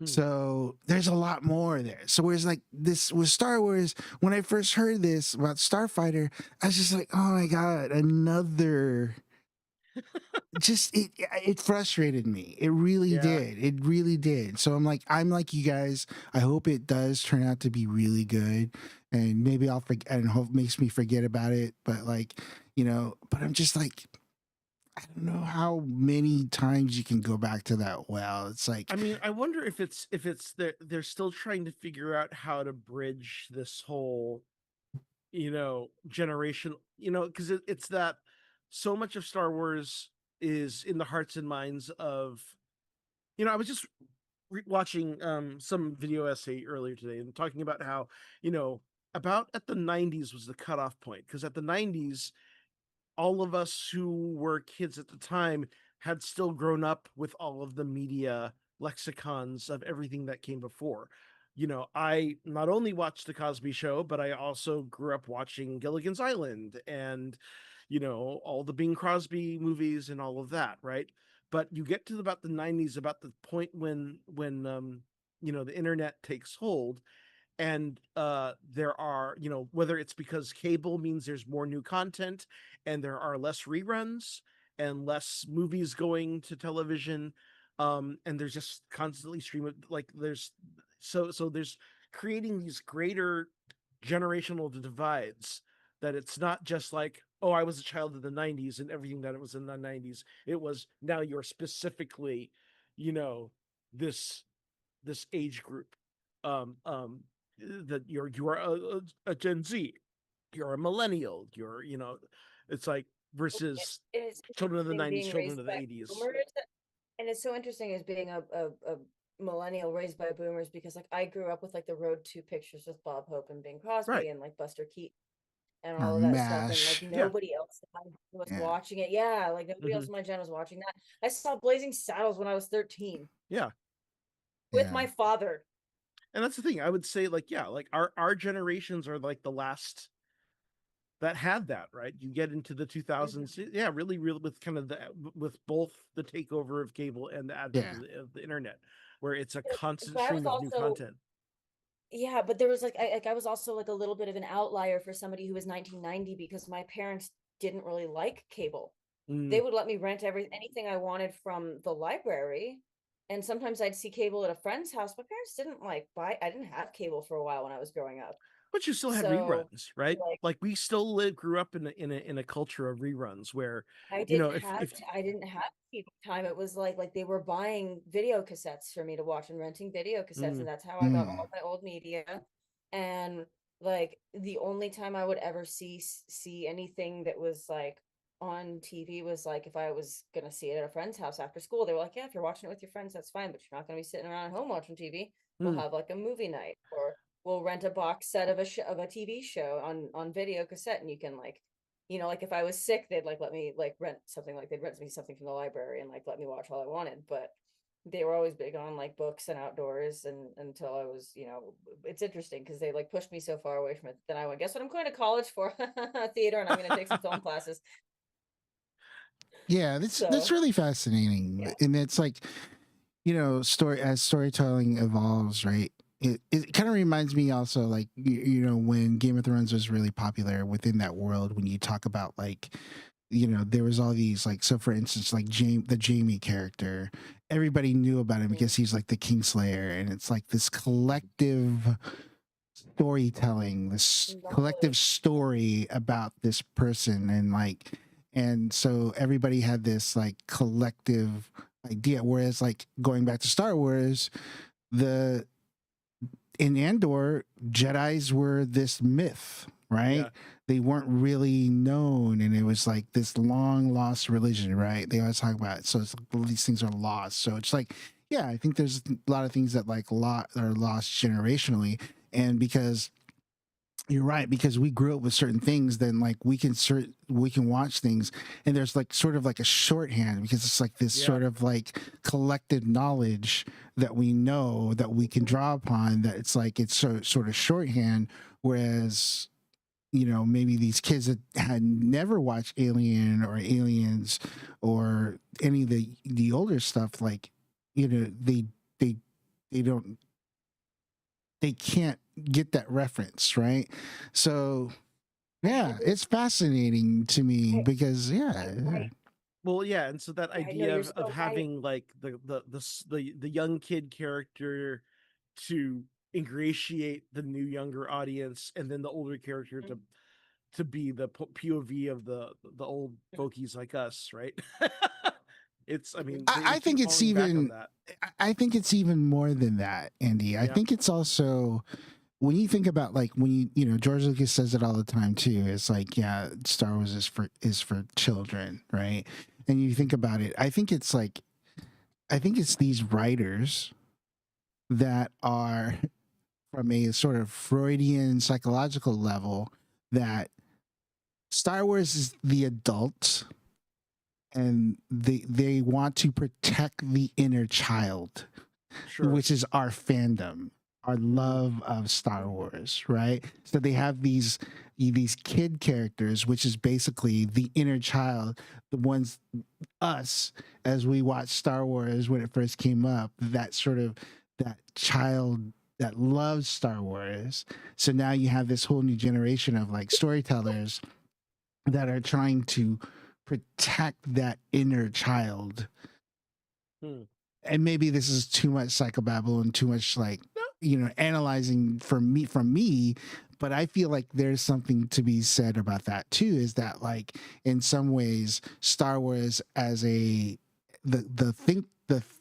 Speaker 3: So there's a lot more there. So whereas like this with Star Wars, when I first heard this about Starfighter, I was just like, oh my god, another. Just it frustrated me. It really
Speaker 1: Yeah.
Speaker 3: did. It really did. So I'm like you guys. I hope it does turn out to be really good, and maybe I'll forget and hope makes me forget about it. But like, but I'm just like, I don't know how many times you can go back to that well. It's like,
Speaker 1: I mean, I wonder if it's they're still trying to figure out how to bridge this whole, generation, because it's that so much of Star Wars is in the hearts and minds of, I was just watching some video essay earlier today and talking about how, you know, about at the 90s was the cutoff point, because at the 90s all of us who were kids at the time had still grown up with all of the media lexicons of everything that came before. I not only watched The Cosby Show, but I also grew up watching Gilligan's Island and, all the Bing Crosby movies and all of that, right? But you get to about the 90s, about the point when the internet takes hold, and there are, whether it's because cable means there's more new content and there are less reruns and less movies going to television, and there's just constantly stream, like there's creating these greater generational divides, that it's not just like, oh, I was a child of the 90s and everything that it was in the 90s. It was, now you're specifically, you know this this age group, um that you are a Gen Z, you're a millennial, it's like, versus
Speaker 2: It's
Speaker 1: children of the
Speaker 2: interesting
Speaker 1: 90s,
Speaker 2: being
Speaker 1: children
Speaker 2: raised
Speaker 1: of the
Speaker 2: by
Speaker 1: 80s.
Speaker 2: boomers, and it's so interesting as being a millennial raised by boomers, because like I grew up with like the Road to Pictures with Bob Hope and Bing
Speaker 1: Right.
Speaker 2: Crosby and like Buster Keaton and
Speaker 3: or
Speaker 2: all of that stuff, and like
Speaker 3: mash.
Speaker 1: Yeah.
Speaker 2: nobody else in my was
Speaker 3: Yeah.
Speaker 2: watching it. Yeah, like nobody else
Speaker 1: Hmm.
Speaker 2: in my gen was watching that. I saw Blazing Saddles when I was 13
Speaker 1: Yeah.
Speaker 2: with
Speaker 3: Yeah.
Speaker 2: my father.
Speaker 1: And that's the thing, I would say, like, yeah, like our generations are like the last that had that, right? You get into the 2000s, yeah, really, really, with kind of with both the takeover of cable and the advent
Speaker 3: Yeah.
Speaker 1: of the internet, where it's a constant
Speaker 2: But I was
Speaker 1: stream of new
Speaker 2: also,
Speaker 1: content.
Speaker 2: yeah, but there was like I was also like a little bit of an outlier for somebody who was 1990, because my parents didn't really like cable. They
Speaker 1: Mm.
Speaker 2: would let me rent anything I wanted from the library. And sometimes I'd see cable at a friend's house. My parents didn't like buy, I didn't have cable for a while when I was growing up.
Speaker 1: But you still had
Speaker 2: So
Speaker 1: reruns, right?
Speaker 2: like
Speaker 1: Like, we still grew up in a culture of reruns where,
Speaker 2: I
Speaker 1: you know,
Speaker 2: didn't
Speaker 1: if
Speaker 2: have
Speaker 1: if
Speaker 2: I didn't have TV time. It was like they were buying video cassettes for me to watch and renting video cassettes,
Speaker 1: mm,
Speaker 2: and that's how I got
Speaker 3: Mm.
Speaker 2: all my old media. And like the only time I would ever see anything that was like on TV was like if I was gonna see it at a friend's house after school. They were like, yeah, if you're watching it with your friends, that's fine, but you're not gonna be sitting around at home watching TV. We'll
Speaker 1: Hmm.
Speaker 2: have like a movie night, or we'll rent a box set of a TV show on video cassette, and you can like, like if I was sick, they'd like let me like rent something, like they'd rent me something from the library and like let me watch all I wanted. But they were always big on like books and outdoors, and until I was, it's interesting because they like pushed me so far away from it. Then I went, guess what I'm going to college for? Theater, and I'm going to take some film classes.
Speaker 3: Yeah, that's
Speaker 2: So
Speaker 3: really fascinating,
Speaker 2: yeah.
Speaker 3: and it's like, storytelling evolves, right? It kind of reminds me also, like, when Game of Thrones was really popular within that world, when you talk about like, there was all these, like, so for instance, like the Jamie character, everybody knew about him because he's like the Kingslayer, and it's like this collective storytelling, this collective story about this person, and like, and so everybody had this like collective idea. Whereas, like, going back to Star Wars, the in Andor, Jedi's were this myth, right?
Speaker 1: Yeah.
Speaker 3: They weren't really known, and it was like this long lost religion, right? They always talk about it. So it's like, these things are lost. So it's like, yeah, I think there's a lot of things that like are lost generationally, and because you're right, because we grew up with certain things, then like we can watch things, and there's like sort of like a shorthand, because it's like this sort of like collective knowledge that we know that we can draw upon, that it's like it's sort of shorthand. Whereas, maybe these kids that had never watched Alien or Aliens or any of the older stuff, like, they they don't they can't get that reference, right? So yeah, it's fascinating to me because
Speaker 1: Well, yeah, and so that
Speaker 2: Yeah, I know
Speaker 1: idea
Speaker 2: you're
Speaker 1: of
Speaker 2: so right.
Speaker 1: having like the young kid character to ingratiate the new younger audience, and then the older character to be the POV of the old fogies like us, right? I mean, they
Speaker 3: I think
Speaker 1: keep
Speaker 3: it's
Speaker 1: falling back on
Speaker 3: even
Speaker 1: that.
Speaker 3: I think it's even more than that, Andy. I
Speaker 1: Yeah,
Speaker 3: think it's also, when you think about, like, when George Lucas says it all the time too. It's like, yeah, Star Wars is for children, right? And you think about it, I think it's like, I think it's these writers that are from a sort of Freudian psychological level, that Star Wars is the adult, and they want to protect the inner child,
Speaker 1: sure.
Speaker 3: which is our fandom, our love of Star Wars, right? So they have these kid characters, which is basically the inner child, the ones, us, as we watched Star Wars when it first came up, that sort of, that child that loves Star Wars. So now you have this whole new generation of like storytellers that are trying to protect that inner child.
Speaker 1: Hmm.
Speaker 3: And maybe this is too much psychobabble and too much, like, analyzing from me, but I feel like there's something to be said about that too, is that, like, in some ways Star Wars as the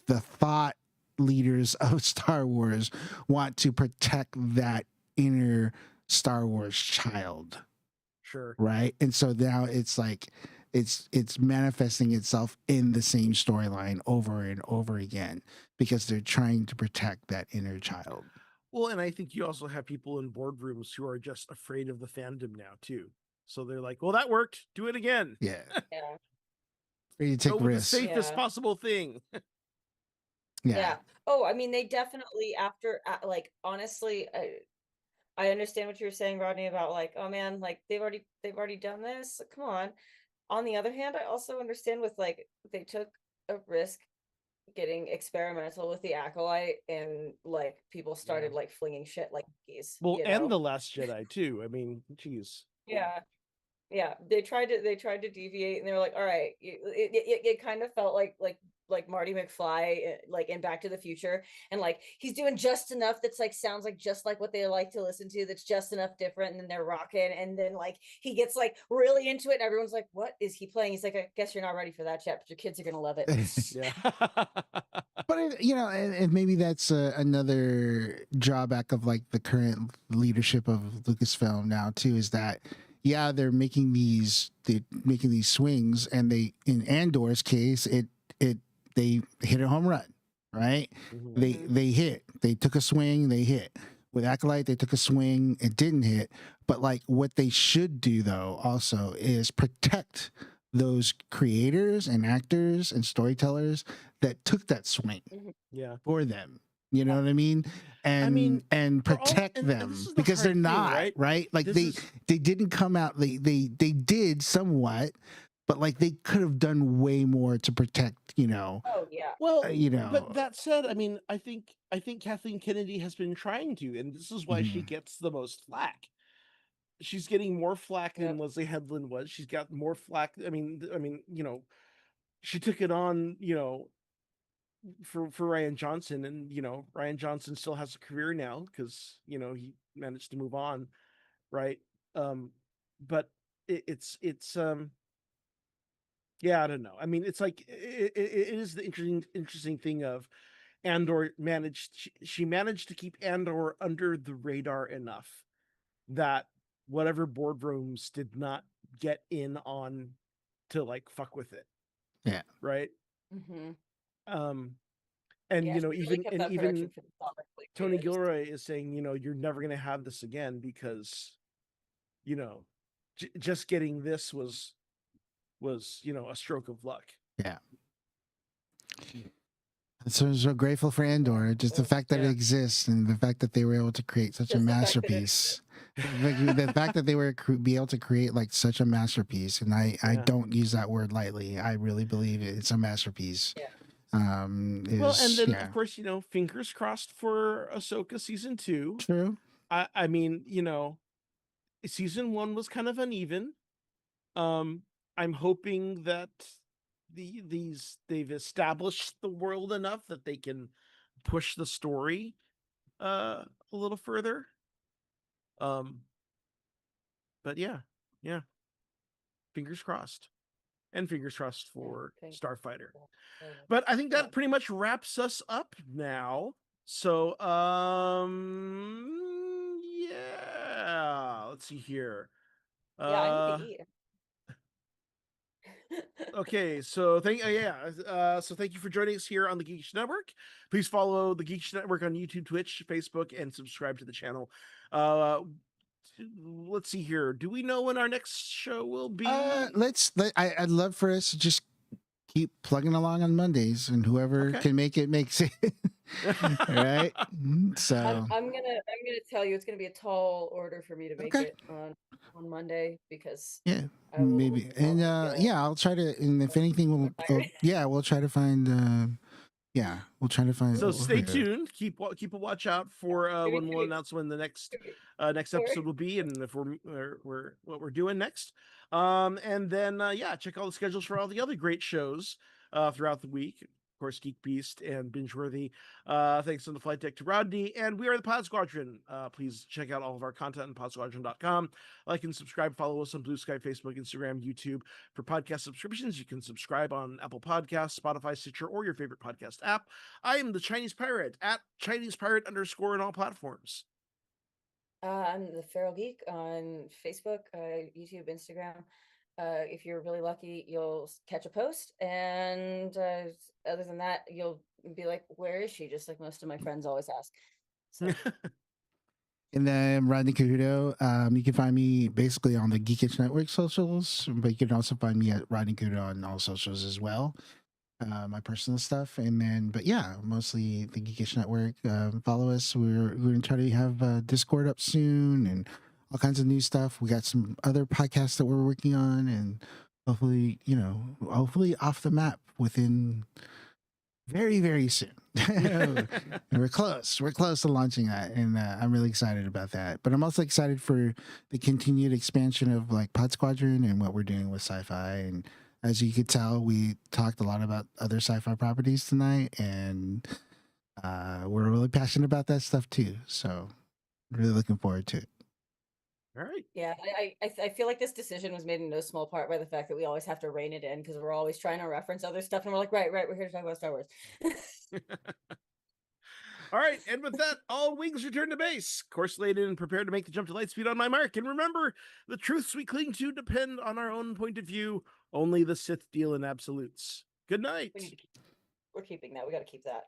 Speaker 3: thought leaders of Star Wars want to protect that inner Star Wars child,
Speaker 1: Sure.
Speaker 3: right? And so now it's like it's manifesting itself in the same storyline over and over again, because they're trying to protect that inner child.
Speaker 1: Well, and I think you also have people in boardrooms who are just afraid of the fandom now too. So they're like, "Well, that worked. Do it again.
Speaker 3: Yeah,
Speaker 2: Yeah.
Speaker 3: ready to
Speaker 1: Go
Speaker 3: take
Speaker 1: with the
Speaker 3: risks.
Speaker 1: safest
Speaker 2: Yeah.
Speaker 1: possible thing."
Speaker 3: Yeah.
Speaker 2: Yeah. Oh, I mean, they definitely after like honestly, I understand what you were saying, Rodney, about like, oh man, like they've already done this. Come on. On the other hand, I also understand with like they took a risk getting experimental with the acolyte, and like people
Speaker 1: Yeah.
Speaker 2: started like flinging shit like cookies,
Speaker 1: Well, and the Last Jedi too. I mean, geez.
Speaker 2: Yeah. Yeah, they tried to deviate, and they were like, all right, it kind of felt like like Marty McFly, like in Back to the Future, and like he's doing just enough that's like sounds like just like what they like to listen to, that's just enough different, and then they're rocking, and then like he gets like really into it, and everyone's like, "What is he playing?" He's like, "I guess you're not ready for that yet, but your kids are gonna love it."
Speaker 1: Yeah.
Speaker 3: But and maybe that's another drawback of like the current leadership of Lucasfilm now too, is that yeah, they're making these swings, and they, in Andor's case, they hit a home run, right?
Speaker 1: Mhm.
Speaker 3: They took a swing, they hit. With Acolyte, they took a swing, it didn't hit. But like what they should do though also is protect those creators and actors and storytellers that took that swing
Speaker 1: Yeah.
Speaker 3: for them. You know what I mean? And
Speaker 1: mean,
Speaker 3: and
Speaker 1: for all-
Speaker 3: protect
Speaker 1: and
Speaker 3: them
Speaker 1: this is the
Speaker 3: because they're
Speaker 1: hard thing,
Speaker 3: not
Speaker 1: right?
Speaker 3: Like
Speaker 1: This
Speaker 3: they
Speaker 1: is-
Speaker 3: they didn't come out. They did somewhat, but like they could have done way more to protect.
Speaker 2: Oh yeah.
Speaker 1: Well,
Speaker 3: You know.
Speaker 1: but that said, I mean, I think Kathleen Kennedy has been trying to, and this is why she
Speaker 3: Mhm.
Speaker 1: gets the most flack. She's getting more flack than
Speaker 2: Yep.
Speaker 1: Leslie Headland was. She's got more flack. I mean, she took it on, for Ryan Johnson, and Ryan Johnson still has a career now because he managed to move on, right? But it's yeah, I don't know. I mean, it's like it is the interesting thing of Andor she managed to keep Andor under the radar enough that whatever boardrooms did not get in on to like fuck with it,
Speaker 3: Yeah.
Speaker 1: right?
Speaker 2: Mm-hmm.
Speaker 1: And
Speaker 2: Yeah, she really
Speaker 1: even
Speaker 2: kept
Speaker 1: and
Speaker 2: that production
Speaker 1: even
Speaker 2: for the top for like 2
Speaker 1: Tony
Speaker 2: years.
Speaker 1: Gilroy is saying, you're never going to have this again because, you know, just getting this was a stroke of luck.
Speaker 3: Yeah. So grateful for Andor. Just the fact that it
Speaker 1: Yeah.
Speaker 3: exists, and the fact that they were able to create such a
Speaker 2: Just the fact that it
Speaker 3: masterpiece. The fact that they were be able to create like such a masterpiece, and I
Speaker 1: Yeah.
Speaker 3: don't use that word lightly. I really believe it's a masterpiece.
Speaker 2: Yeah.
Speaker 1: Well, and
Speaker 3: Is
Speaker 1: then
Speaker 3: yeah,
Speaker 1: of course, fingers crossed for Ahsoka season 2.
Speaker 3: true.
Speaker 1: I mean, season 1 was kind of uneven. I'm hoping that they've established the world enough that they can push the story a little further. But yeah. Fingers crossed. And fingers crossed for Starfighter. But I think that pretty much wraps us up now. So yeah, let's see here.
Speaker 2: Yeah, I need to eat.
Speaker 1: Okay, so thank you for joining us here on the Geekish Network. Please follow the Geekish Network on YouTube, Twitch, Facebook, and subscribe to the channel. Let's see here. Do we know when our next show will be?
Speaker 3: I'd love for us to just keep plugging along on Mondays, and whoever
Speaker 1: Okay.
Speaker 3: can make it makes it. Right. So
Speaker 2: I'm gonna tell you it's gonna be a tall order for me to make
Speaker 3: Okay.
Speaker 2: it on Monday because
Speaker 3: yeah,
Speaker 2: I will-
Speaker 3: maybe,
Speaker 2: I'll
Speaker 3: and
Speaker 2: be,
Speaker 3: yeah, I'll try to. And if anything, we'll try to find. Yeah, we'll try to find.
Speaker 1: So stay tuned. Keep a watch out for
Speaker 2: Maybe
Speaker 1: when we'll
Speaker 2: 2
Speaker 1: announce when the next
Speaker 2: weeks.
Speaker 1: episode will be, and if we're what we're doing next. And then check all the schedules for all the other great shows throughout the week. Of course, Geek Beast and Bingeworthy. Thanks on the flight deck to Rodney, and we are the Pod Squadron. Please check out all of our content on podsquadron.com. Like and subscribe. Follow us on Blue Sky, Facebook, Instagram, YouTube. For podcast subscriptions, you can subscribe on Apple Podcasts, Spotify, Stitcher, or your favorite podcast app. I am the Chinese Pirate at ChinesePirate_ on all platforms.
Speaker 2: I'm the Feral Geek on Facebook, YouTube, Instagram. If you're really lucky, you'll catch a post, and other than that, you'll be like, "Where is she?" Just like most of my friends always ask. So
Speaker 3: And then Rodney Cahuto, you can find me basically on the Geekish Network socials, but you can also find me at Rodney Cahuto on all socials as well. My personal stuff, and then, but yeah, mostly the Geekish Network. Follow us. We're going to try to have Discord up soon, and all kinds of new stuff. We got some other podcasts that we're working on, and hopefully off the map within very, very soon. We're close to launching that, and I'm really excited about that. But I'm also excited for the continued expansion of like Pod Squadron and what we're doing with sci-fi, and as you could tell, we talked a lot about other sci-fi properties tonight, and we're really passionate about that stuff too. So, really looking forward to it.
Speaker 1: All right.
Speaker 2: Yeah, I feel like this decision was made in no small part by the fact that we always have to rein it in because we're always trying to reference other stuff, and we're like, right, we're here to talk about Star Wars.
Speaker 1: All right, and with that, all wings return to base. Course laid in and prepared to make the jump to lightspeed on my mark. And remember, the truths we cling to depend on our own point of view. Only the Sith deal in absolutes. Good night.
Speaker 2: We're keeping that. We got to keep that.